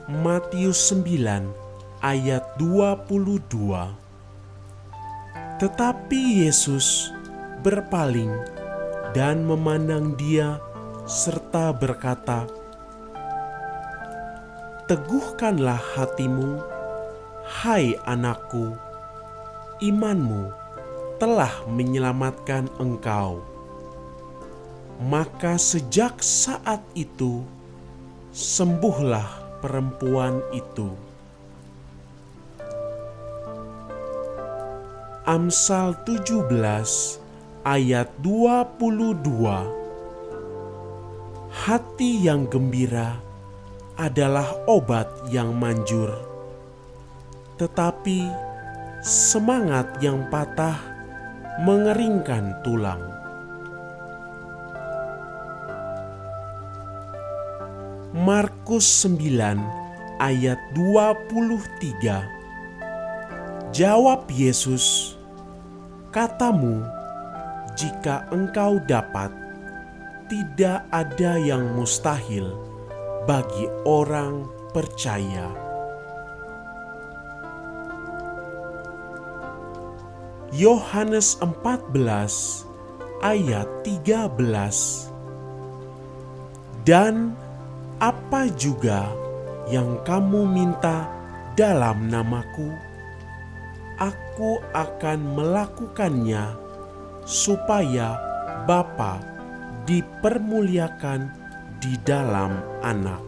Matius 9 ayat 22. Tetapi Yesus berpaling dan memandang dia serta berkata, "Teguhkanlah hatimu, hai anakku, imanmu telah menyelamatkan engkau." Maka sejak saat itu sembuhlah perempuan itu. Amsal 17 ayat 22. Hati yang gembira adalah obat yang manjur, tetapi semangat yang patah mengeringkan tulang. Markus 9 ayat 23. Jawab Yesus, "Katamu, jika engkau dapat, tidak ada yang mustahil bagi orang percaya." Yohanes 14 ayat 13. Dan apa juga yang kamu minta dalam namaku, aku akan melakukannya, supaya Bapa dipermuliakan di dalam Anak.